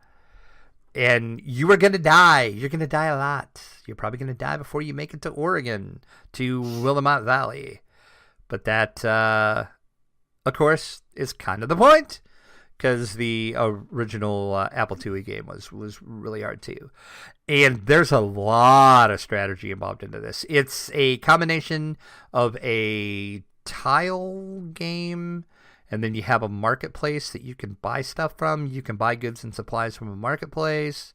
And you are going to die. You're going to die a lot. You're probably going to die before you make it to Oregon, to Willamette Valley. But that, of course, is kind of the point, because the original Apple IIe game was really hard too. And there's a lot of strategy involved into this. It's a combination of a tile game, and then you have a marketplace that you can buy stuff from. You can buy goods and supplies from a marketplace.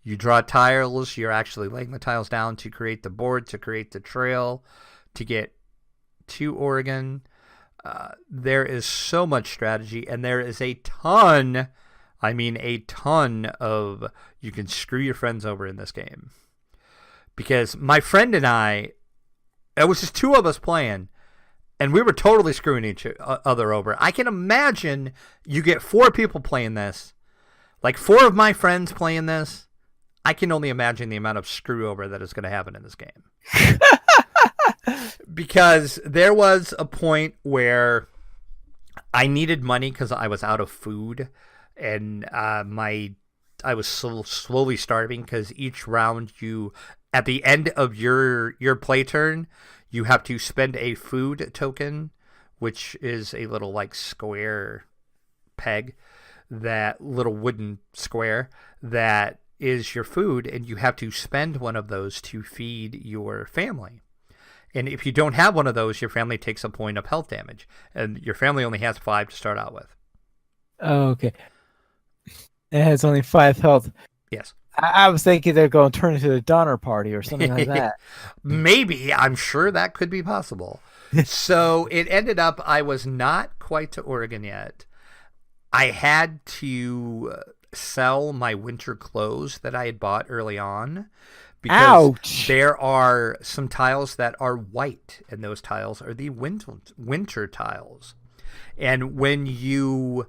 You draw tiles. You're actually laying the tiles down to create the board, to create the trail, to get to Oregon. There is so much strategy, and there is a ton, I mean a ton of, you can screw your friends over in this game. Because my friend and I, it was just two of us playing, and we were totally screwing each other over. I can imagine you get 4 people playing this, like 4 of my friends playing this. I can only imagine the amount of screw over that is going to happen in this game. Because there was a point where I needed money because I was out of food, and I was slowly starving, because each round at the end of your play turn, you have to spend a food token, which is a little like square peg, that little wooden square that is your food, and you have to spend one of those to feed your family. And if you don't have one of those, your family takes a point of health damage. And your family only has 5 to start out with. Oh, okay. It has only 5 health. Yes. I was thinking they're going to turn into a Donner Party or something like that. Maybe. I'm sure that could be possible. So it ended up, I was not quite to Oregon yet. I had to sell my winter clothes that I had bought early on. Because Ouch. There are some tiles that are white, and those tiles are the winter tiles. And when you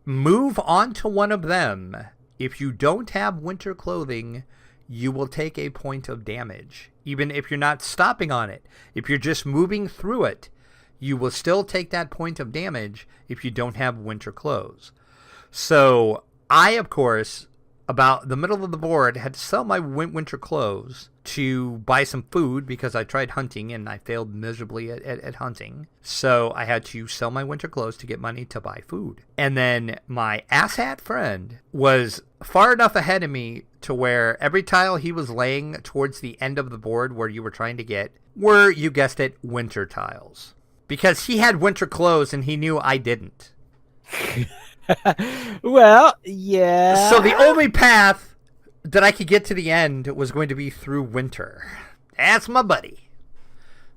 move on to one of them, if you don't have winter clothing, you will take a point of damage. Even if you're not stopping on it, if you're just moving through it, you will still take that point of damage if you don't have winter clothes. So I, of course, about the middle of the board, had to sell my winter clothes to buy some food, because I tried hunting and I failed miserably at hunting. So I had to sell my winter clothes to get money to buy food. And then my asshat friend was far enough ahead of me to where every tile he was laying towards the end of the board where you were trying to get were, you guessed it, winter tiles. Because he had winter clothes and he knew I didn't. Well, yeah. So the only path that I could get to the end was going to be through winter. That's my buddy.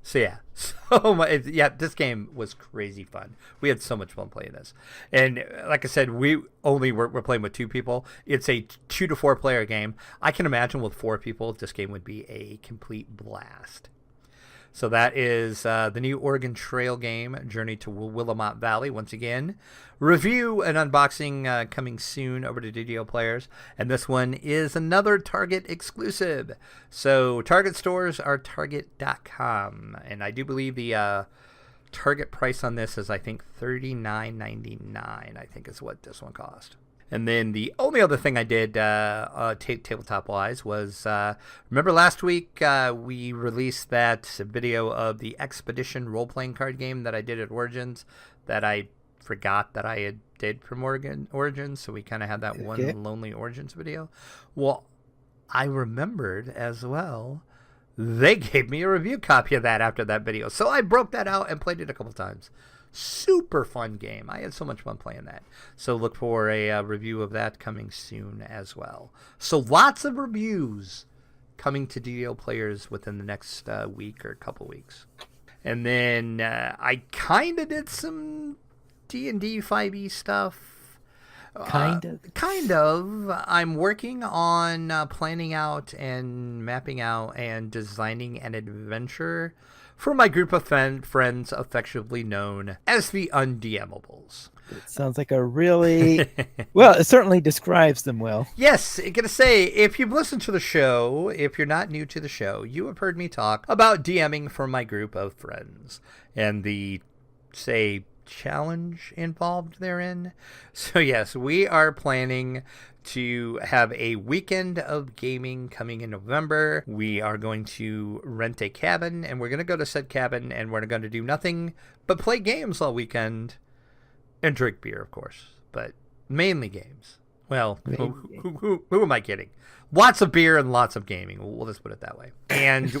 So yeah, this game was crazy fun. We had so much fun playing this. And like I said, we're playing with 2 people. It's a 2 to 4 player game. I can imagine with 4 people, this game would be a complete blast. So that is the new Oregon Trail game, Journey to Willamette Valley, once again. Review and unboxing coming soon over to DDO Players. And this one is another Target exclusive. So Target stores are Target.com. And I do believe the Target price on this is, I think, $39.99, I think is what this one cost. And then the only other thing I did tabletop-wise was, remember last week we released that video of the Expedition role-playing card game that I did at Origins that I forgot that I did from Origins, so we kind of had that one Lonely Origins video. Well, I remembered as well, they gave me a review copy of that after that video. So I broke that out and played it a couple times. Super fun game. I had so much fun playing that. So look for a review of that coming soon as well. So lots of reviews coming to DDO Players within the next week or couple weeks. And then I kind of did some D&D 5e stuff. Kind of. I'm working on planning out and mapping out and designing an adventure for my group of friends affectionately known as the Undmmables. It sounds like a really... well, it certainly describes them well. Yes, I'm going to say, if you've listened to the show, if you're not new to the show, you have heard me talk about DMing for my group of friends and the, say, challenge involved therein. So yes, we are planning to have a weekend of gaming coming in November. We are going to rent a cabin, and we're going to go to said cabin, and we're going to do nothing but play games all weekend and drink beer, of course, but mainly games. Well, who am I kidding? Lots of beer and lots of gaming. We'll just put it that way. And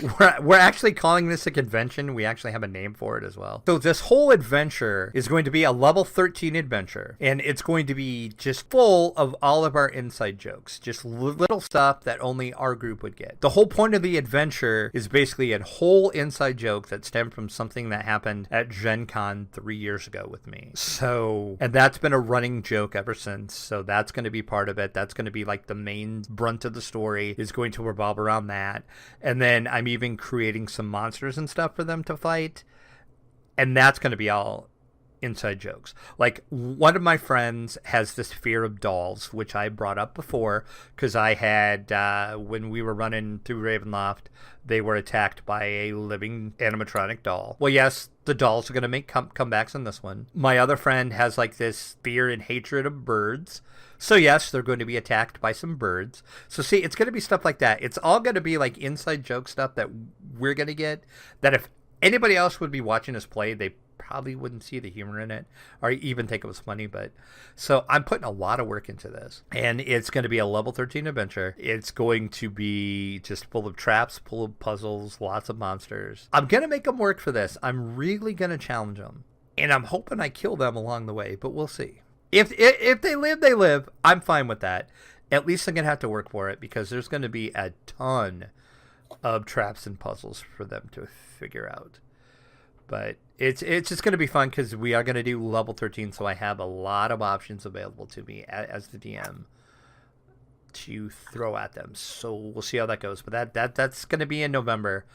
we're actually calling this a convention. We actually have a name for it as well. So this whole adventure is going to be a level 13 adventure. And it's going to be just full of all of our inside jokes. Just little stuff that only our group would get. The whole point of the adventure is basically a whole inside joke that stemmed from something that happened at Gen Con 3 years ago with me. So, and that's been a running joke ever since. So that's going to be part of it. That's going to be like the main brunt of the story is going to revolve around that. And then I'm even creating some monsters and stuff for them to fight, and that's going to be all inside jokes. Like, one of my friends has this fear of dolls, which I brought up before because I had when we were running through Ravenloft, they were attacked by a living animatronic doll. Well, yes, the dolls are going to make comebacks in this one. My other friend has like this fear and hatred of birds. So yes, they're going to be attacked by some birds. So see, it's going to be stuff like that. It's all going to be like inside joke stuff that we're going to get, that if anybody else would be watching us play, they probably wouldn't see the humor in it or even think it was funny. But so I'm putting a lot of work into this, and it's going to be a level 13 adventure. It's going to be just full of traps, full of puzzles, lots of monsters. I'm going to make them work for this. I'm really going to challenge them, and I'm hoping I kill them along the way, but we'll see. If they live, they live. I'm fine with that. At least I'm going to have to work for it because there's going to be a ton of traps and puzzles for them to figure out. But it's just going to be fun because we are going to do level 13, so I have a lot of options available to me as the DM to throw at them. So we'll see how that goes. But that's going to be in November.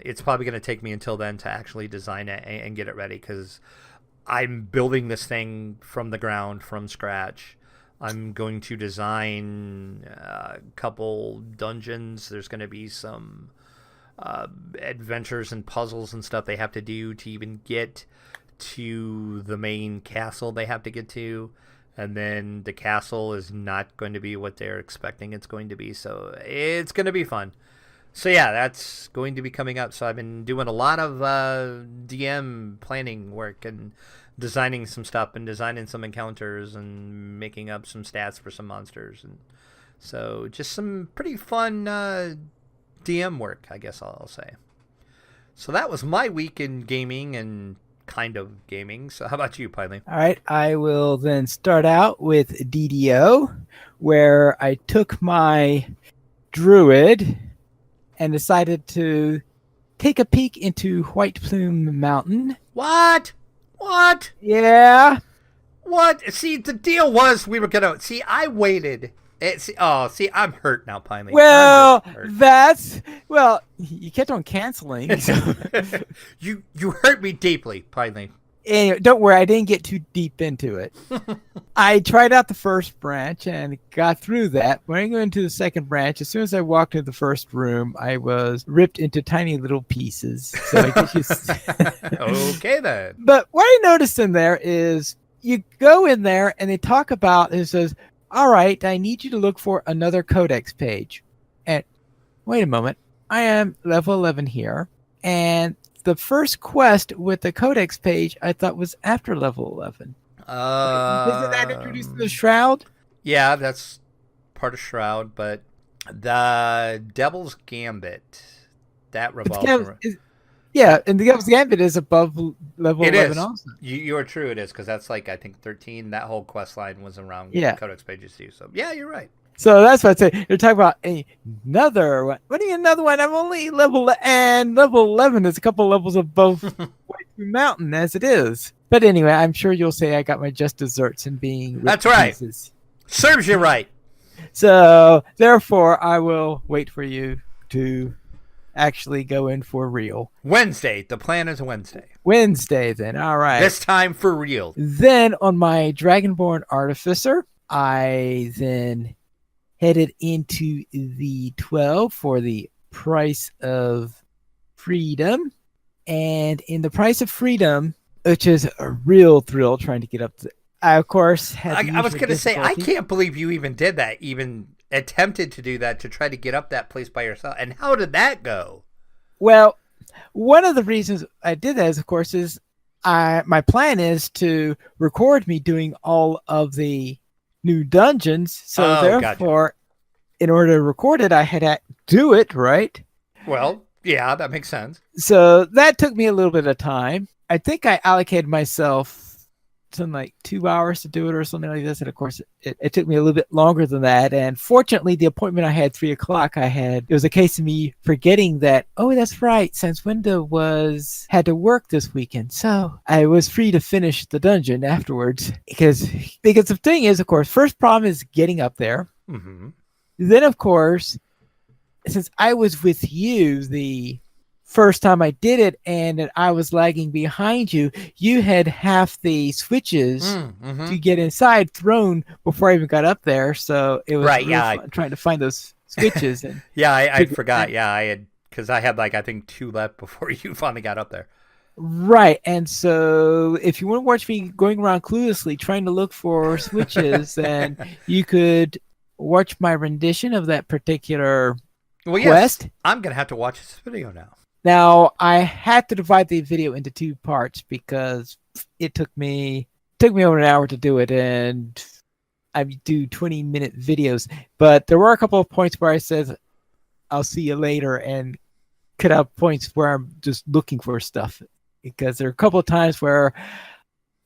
It's probably going to take me until then to actually design it and get it ready because I'm building this thing from the ground, from scratch. I'm going to design a couple dungeons. There's going to be some adventures and puzzles and stuff they have to do to even get to the main castle they have to get to. And then the castle is not going to be what they're expecting it's going to be. So it's going to be fun. So yeah, that's going to be coming up. So I've been doing a lot of DM planning work and designing some stuff and designing some encounters and making up some stats for some monsters. And so just some pretty fun DM work, I guess I'll say. So that was my week in gaming and kind of gaming. So how about you, Piley? All right, I will then start out with DDO, where I took my druid and decided to take a peek into White Plume Mountain. What? Yeah. What? See, the deal was we were going to... See, I waited See, I'm hurt now, Piney. Well, you kept on canceling. So. you hurt me deeply, Piney. Anyway, don't worry, I didn't get too deep into it. I tried out the first branch and got through that. When I go into the second branch, as soon as I walked into the first room, I was ripped into tiny little pieces. So I guess Okay, then. But what I noticed in there is you go in there and they talk about, it says, all right, I need you to look for another codex page. And wait a moment, I am level 11 here. And the first quest with the codex page I thought was after level 11. Isn't that introduced the Shroud? Yeah, that's part of Shroud, but the Devil's Gambit, that revolves around... Yeah, and the Devil's Gambit is above level 11 also. You are true, it is, because that's like, I think, 13. That whole quest line was around codex pages too. So, yeah, you're right. So that's what I say. You're talking about another one. What do you mean another one? I'm only level 11 is a couple levels above White Mountain as it is. But anyway, I'm sure you'll say I got my just desserts in being That's right. Pieces. Serves you right. So therefore, I will wait for you to actually go in for real. Wednesday. The plan is Wednesday. Wednesday, then. All right. This time for real. Then on my Dragonborn Artificer, I then headed into the 12 for the Price of Freedom. And in the Price of Freedom, which is a real thrill trying to get up to, I, of course, had I was going to say, I can't believe you even did that, even attempted to do that to try to get up that place by yourself. And how did that go? Well, one of the reasons I did that is, of course, is my plan is to record me doing all of the new dungeons. So therefore, in order to record it, I had to do it, right? Well, yeah, that makes sense. So that took me a little bit of time. I think I allocated myself something like 2 hours to do it or something like this. And of course, it took me a little bit longer than that. And fortunately, the appointment I had 3 o'clock, it was a case of me forgetting that, oh, that's right, since Winda had to work this weekend. So I was free to finish the dungeon afterwards because the thing is, of course, first problem is getting up there. Mm-hmm. Then, of course, since I was with you the first time I did it and I was lagging behind you, you had half the switches to get inside thrown before I even got up there. So it was fun trying to find those switches. And I forgot. Yeah, I had, because I had I think 2 left before you finally got up there. Right. And so if you want to watch me going around cluelessly trying to look for switches, then you could watch my rendition of that particular quest. Yes, I'm going to have to watch this video now. Now, I had to divide the video into 2 parts because it took me over an hour to do it, and I do 20-minute videos. But there were a couple of points where I said, I'll see you later, and cut out points where I'm just looking for stuff. Because there are a couple of times where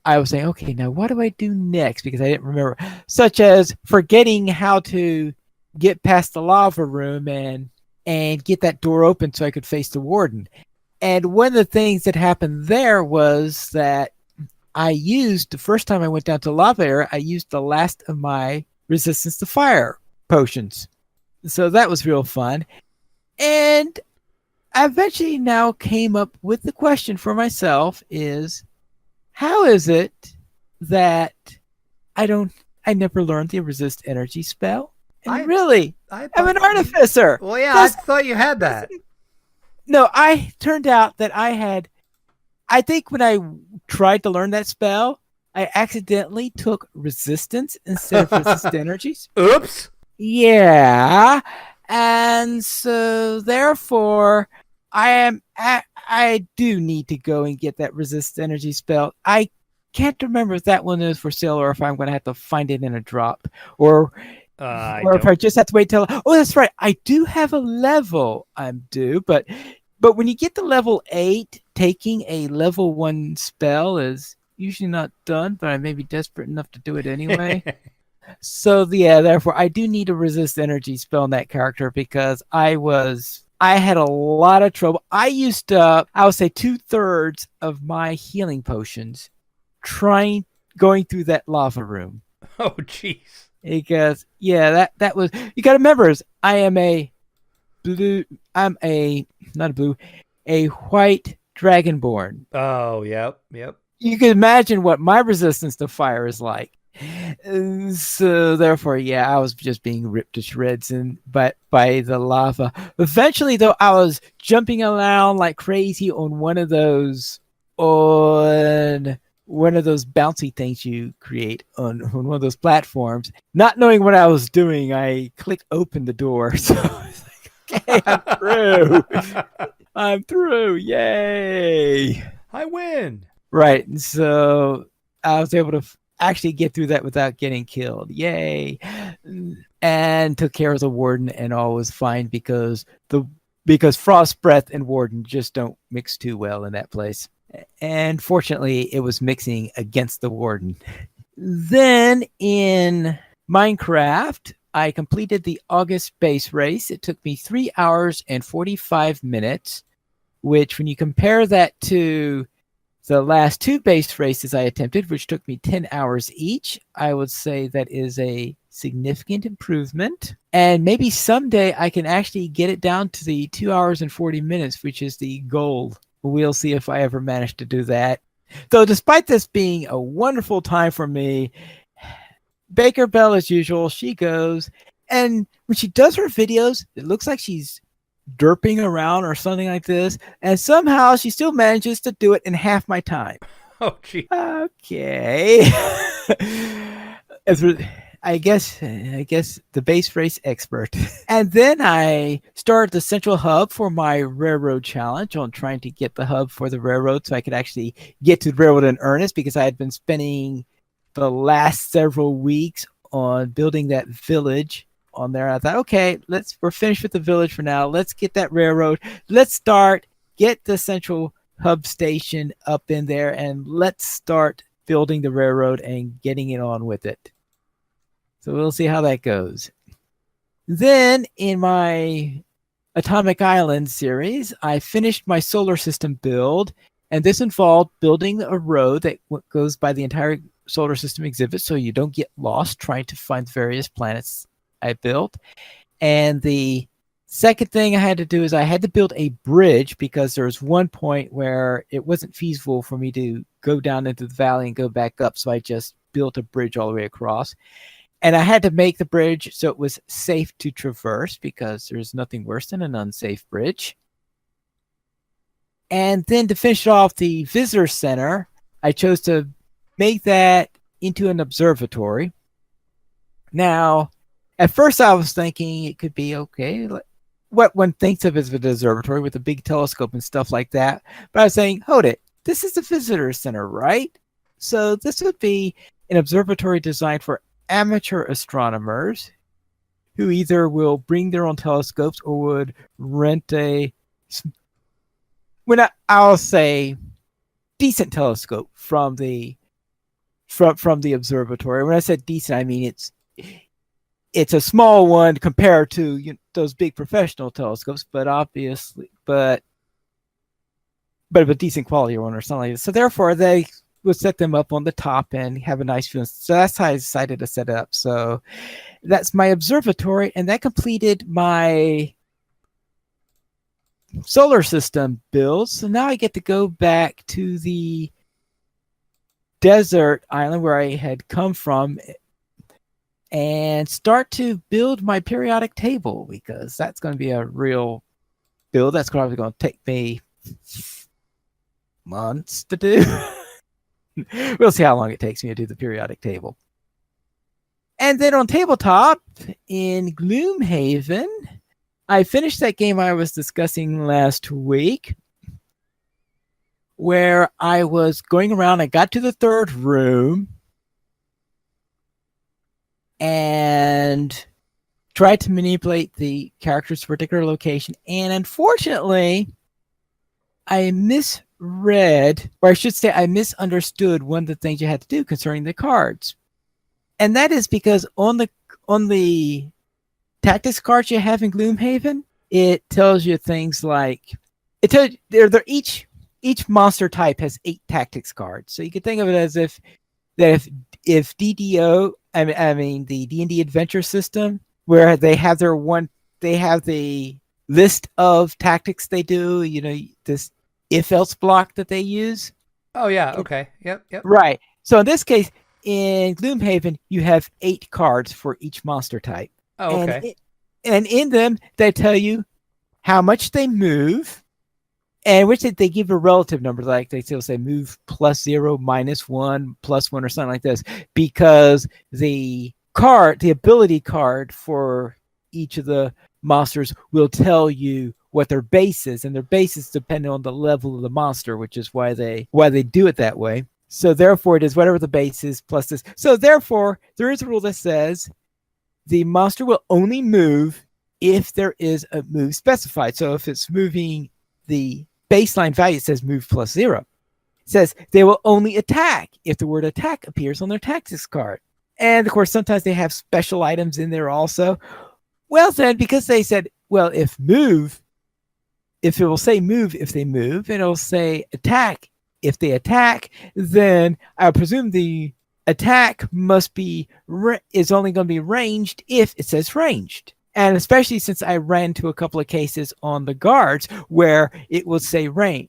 I was saying, okay, now what do I do next? Because I didn't remember. Such as forgetting how to get past the lava room and get that door open so I could face the warden. And one of the things that happened there was that the first time I went down to lava area, I used the last of my resistance to fire potions. So that was real fun. And I eventually now came up with the question for myself is, how is it that I never learned the resist energy spell? And I'm an artificer. Well, yeah, I thought you had that. No, I turned out that I think when I tried to learn that spell, I accidentally took resistance instead of resist energies. Oops. Yeah. And so therefore I do need to go and get that resist energy spell. I can't remember if that one is for sale or if I'm going to have to find it in a drop or if I just have to wait till... Oh, that's right. I do have a level I'm due, but when you get to level 8, taking a level 1 spell is usually not done, but I may be desperate enough to do it anyway. So, yeah, therefore, I do need a resist energy spell in that character because I had a lot of trouble. I used, I would say, 2/3 of my healing potions going through that lava room. Oh, jeez. Because that was, you got to remember, is I am a blue. I'm a not a blue, a white dragonborn. Oh, yep. You can imagine what my resistance to fire is like. So therefore, I was just being ripped to shreds by the lava. Eventually, though, I was jumping around like crazy on one of those bouncy things you create on one of those platforms. Not knowing what I was doing, I clicked open the door. So I was like, okay, I'm through. I'm through. Yay. I win. Right. So I was able to actually get through that without getting killed. Yay. And took care of the warden, and all was fine because frost breath and warden just don't mix too well in that place. And fortunately, it was mixing against the warden. Then in Minecraft, I completed the August base race. It took me 3 hours and 45 minutes, which when you compare that to the last 2 base races I attempted, which took me 10 hours each, I would say that is a significant improvement. And maybe someday I can actually get it down to the 2 hours and 40 minutes, which is the goal. We'll see if I ever manage to do that. So despite this being a wonderful time for me, Baker Bell, as usual, she goes, and when she does her videos, it looks like she's derping around or something like this, and somehow she still manages to do it in half my time. Oh, gee. Okay. I guess the base race expert. And then I started the central hub for my railroad challenge on trying to get the hub for the railroad so I could actually get to the railroad in earnest, because I had been spending the last several weeks on building that village on there. I thought, okay, we're finished with the village for now. Let's get that railroad. Let's get the central hub station up in there, and let's start building the railroad and getting it on with it. So we'll see how that goes. Then in my Atomic Island series, I finished my solar system build, and this involved building a road that goes by the entire solar system exhibit so you don't get lost trying to find various planets I built. And the second thing I had to do is I had to build a bridge, because there was one point where it wasn't feasible for me to go down into the valley and go back up, so I just built a bridge all the way across. And I had to make the bridge so it was safe to traverse, because there's nothing worse than an unsafe bridge. And then to finish off the visitor center, I chose to make that into an observatory. Now, at first I was thinking it could be okay, what one thinks of as an observatory with a big telescope and stuff like that. But I was saying, hold it, this is the visitor center, right? So this would be an observatory designed for amateur astronomers who either will bring their own telescopes or would rent I'll say decent telescope from the observatory. When I said decent, I mean it's a small one compared to those big professional telescopes, but obviously, but of a decent quality one or something like that. So therefore, they would set them up on the top and have a nice view. So that's how I decided to set it up. So that's my observatory, and that completed my solar system build. So now I get to go back to the desert island where I had come from and start to build my periodic table, because that's going to be a real build. That's probably going to take me months to do. We'll see how long it takes me to do the periodic table. And then on tabletop in Gloom Haven, I finished that game I was discussing last week, where I was going around. I got to the third room and tried to manipulate the character's particular location. And unfortunately, I misread, or I should say I misunderstood one of the things you had to do concerning the cards. And that is because on the tactics cards you have in Gloom Haven, it tells you things like, each monster type has 8 tactics cards. So you could think of it as if that if DDO, I mean the D&D adventure system, where they have the list of tactics they do, this if else block that they use. Oh yeah. Okay. Yep. Right. So in this case, in Gloom Haven, you have 8 cards for each monster type. Oh, okay. And in them, they tell you how much they move, and which they give a relative number, like they still say move +0, -1, +1, or something like this, because the ability card for each of the monsters will tell you what their base is, and their base is dependent on the level of the monster, which is why they do it that way. So therefore, it is whatever the base is plus this. So therefore, there is a rule that says the monster will only move if there is a move specified. So if it's moving the baseline value, it says move +0. It says they will only attack if the word attack appears on their tactics card. And of course, sometimes they have special items in there also. Well, then, because they said, well, if it will say move if they move, and it'll say attack if they attack, then I presume the attack is only going to be ranged if it says ranged. And especially since I ran to a couple of cases on the guards where it will say range.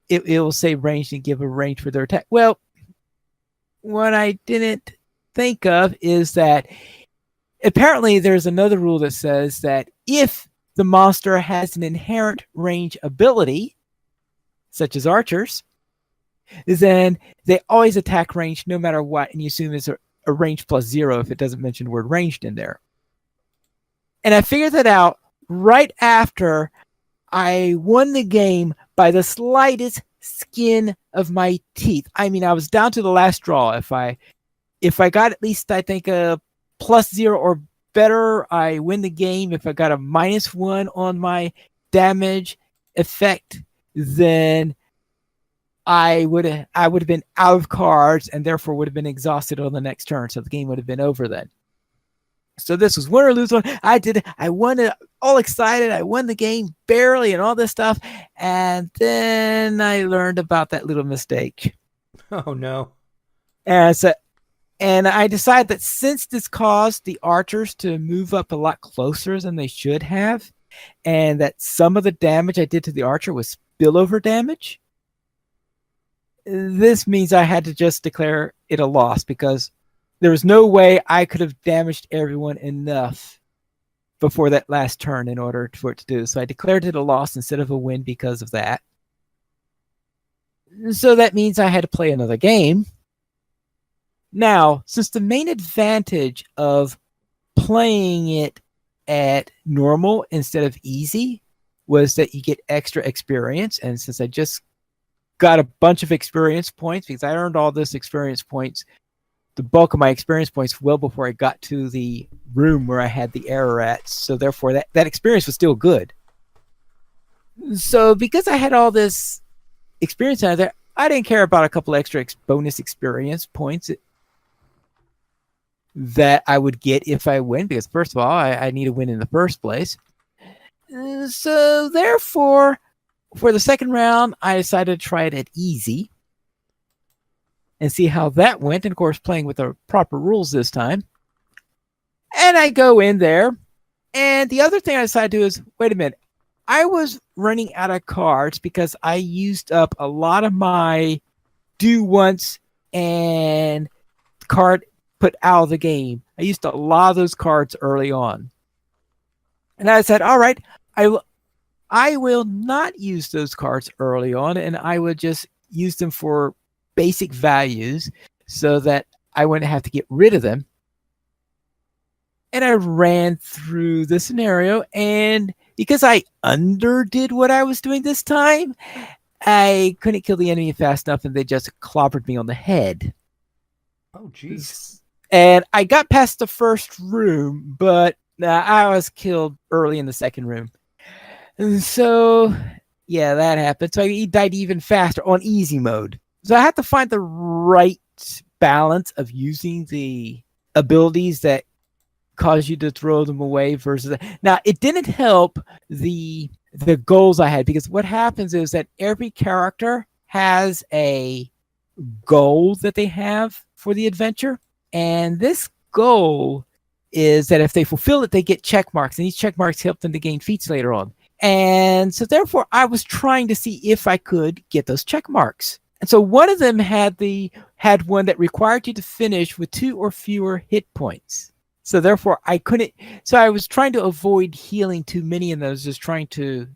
It will say ranged and give a range for their attack. Well, what I didn't think of is that apparently there's another rule that says that if the monster has an inherent range ability, such as archers, then they always attack ranged no matter what, and you assume it's a range +0 if it doesn't mention the word ranged in there. And I figured that out right after I won the game by the slightest skin of my teeth. I mean, I was down to the last draw. If I got at least, I think, a +0 or better, I win the game. If I got a -1 on my damage effect, then I would have been out of cards and therefore would have been exhausted on the next turn. So the game would have been over then. So this was win or lose one. I did it. I won it, all excited. I won the game barely and all this stuff. And then I learned about that little mistake. Oh no. And I decided that since this caused the archers to move up a lot closer than they should have, and that some of the damage I did to the archer was spillover damage, this means I had to just declare it a loss, because there was no way I could have damaged everyone enough before that last turn in order for it to do. So I declared it a loss instead of a win because of that. So that means I had to play another game. Now, since the main advantage of playing it at normal instead of easy was that you get extra experience, and since I just got a bunch of experience points, because I earned all this experience points, the bulk of my experience points well before I got to the room where I had the error at, so therefore that experience was still good. So because I had all this experience out there, I didn't care about a couple extra bonus experience points that I would get if I win, because first of all, I need to win in the first place. So therefore, for the second round, I decided to try it at easy and see how that went. And of course, playing with the proper rules this time. And I go in there. And the other thing I decided to do is, wait a minute. I was running out of cards because I used up a lot of my do once and card put out of the game. I used a lot of those cards early on. And I said, all right, I will not use those cards early on, and I would just use them for basic values so that I wouldn't have to get rid of them. And I ran through the scenario, and because I underdid what I was doing this time, I couldn't kill the enemy fast enough, and they just clobbered me on the head. Oh, jeez. And I got past the first room, but I was killed early in the second room. And so, yeah, that happened. So he died even faster on easy mode. So I had to find the right balance of using the abilities that cause you to throw them away versus... Now, it didn't help the goals I had, because what happens is that every character has a goal that they have for the adventure. And this goal is that if they fulfill it, they get check marks, and these check marks help them to gain feats later on. And so therefore, I was trying to see if I could get those check marks. And so one of them had one that required you to finish with 2 or fewer hit points. So therefore, I couldn't. So I was trying to avoid healing too many, and I was just trying to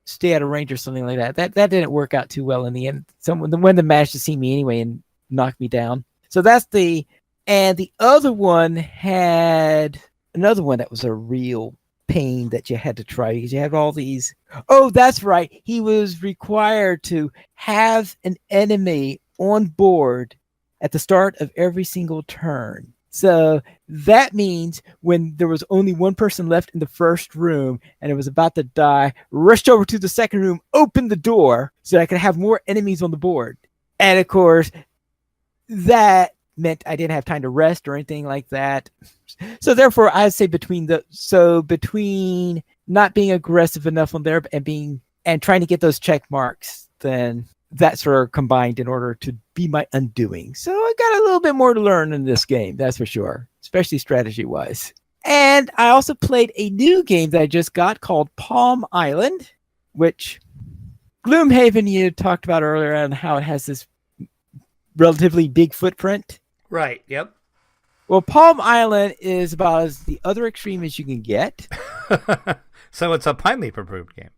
stay out of range or something like that. That didn't work out too well in the end. Someone managed to see me anyway and knock me down. So that's and the other one had another one that was a real pain that you had to try because you had all these. Oh, that's right. He was required to have an enemy on board at the start of every single turn. So that means when there was only one person left in the first room and it was about to die, rushed over to the second room, opened the door so I could have more enemies on the board. And of course, that meant I didn't have time to rest or anything like that. So therefore, I'd say between not being aggressive enough on there and trying to get those check marks, then that sort of combined in order to be my undoing. So I got a little bit more to learn in this game, that's for sure, especially strategy-wise. And I also played a new game that I just got called Palm Island, which Gloom Haven you talked about earlier and how it has this relatively big footprint. Right, yep. Well, Palm Island is about as the other extreme as you can get. So it's a Pine Leaf approved game.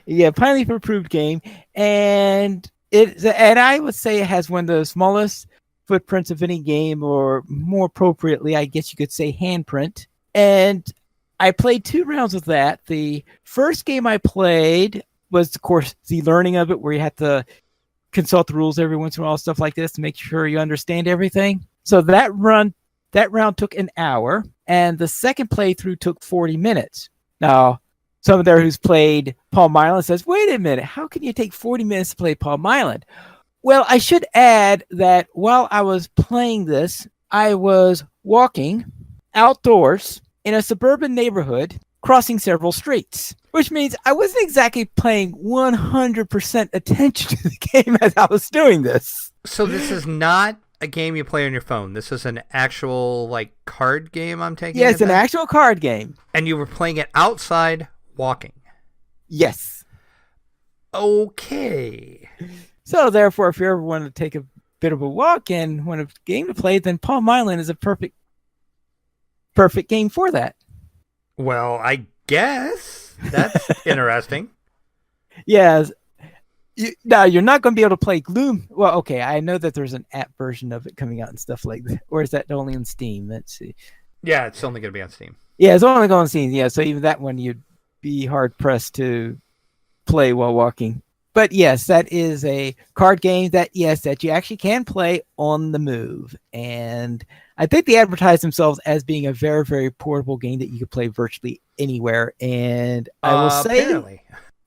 Yeah, Pine Leaf approved game, and I would say it has one of the smallest footprints of any game, or more appropriately, I guess you could say handprint. And I played 2 rounds of that. The first game I played was, of course, the learning of it, where you have to consult the rules every once in a while, stuff like this, to make sure you understand everything. So that round took an hour, and the second playthrough took 40 minutes. Now, someone there who's played Palm Island says, wait a minute, how can you take 40 minutes to play Palm Island? Well, I should add that while I was playing this, I was walking outdoors in a suburban neighborhood, crossing several streets, which means I wasn't exactly paying 100% attention to the game as I was doing this. So this is not a game you play on your phone. This is an actual, card game, I'm taking it? Yes, an actual card game. And you were playing it outside walking? Yes. Okay. So therefore, if you ever want to take a bit of a walk and want a game to play, then Palm Island is a perfect game for that. Well, I guess that's interesting. Yes. Now, you're not going to be able to play Gloom. Well, okay, I know that there's an app version of it coming out and stuff like that. Or is that only on Steam? Let's see. Yeah, it's only going to be on Steam. Yeah, it's only going on Steam. Yeah, so even that one, you'd be hard-pressed to play while walking. But yes, that is a card game that you actually can play on the move. And I think they advertise themselves as being a very, very portable game that you can play virtually anywhere. And I will say, apparently.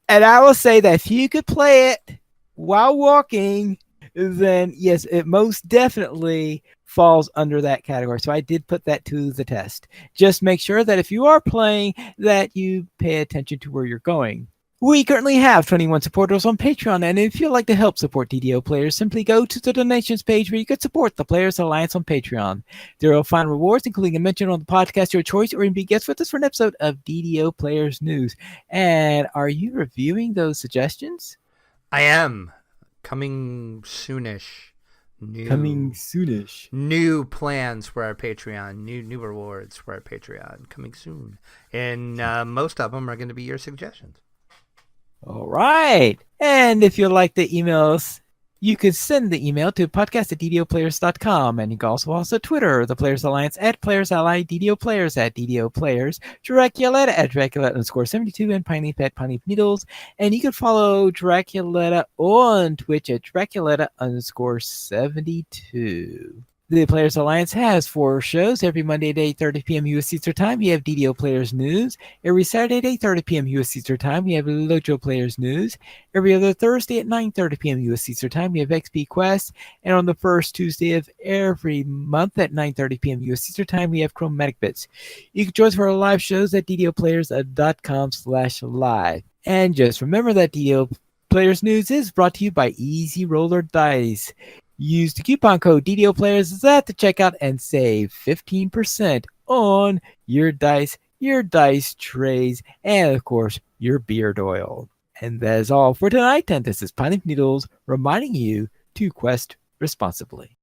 And I will say that if you could play it while walking, then yes, it most definitely falls under that category. So I did put that to the test. Just make sure that if you are playing, that you pay attention to where you're going. We currently have 21 supporters on Patreon, and if you'd like to help support DDO players, simply go to the donations page where you could support the Players Alliance on Patreon. There will find rewards, including a mention on the podcast of your choice, or even be guests with us for an episode of DDO Players News. And are you reviewing those suggestions? I am. Coming soonish. New plans for our Patreon. New rewards for our Patreon. Coming soon. And most of them are going to be your suggestions. All right. And if you'd like the emails, you could send the email to podcast@ddoplayers.com. And you can also Twitter, the Players Alliance @PlayersAlly, DDO Players @DDO Players, Draculetta @Draculetta_72, and Pineleaf @Pineleaf Needles. And you can follow Draculetta on Twitch @Draculetta_72. The Players Alliance has 4 shows. Every Monday at 8:30 p.m. U.S. Eastern Time, we have DDO Players News. Every Saturday at 8:30 p.m. U.S. Eastern Time, we have Lojo Players News. Every other Thursday at 9:30 p.m. U.S. Eastern Time, we have XP Quest. And on the first Tuesday of every month at 9:30 p.m. U.S. Eastern Time, we have Chromatic Bits. You can join us for our live shows at ddoplayers.com/live. And just remember that DDO Players News is brought to you by Easy Roller Dice. Use the coupon code DDO Players at the checkout and save 15% on your dice trays, and of course, your beard oil. And that is all for tonight. And this is Piney Noodles reminding you to quest responsibly.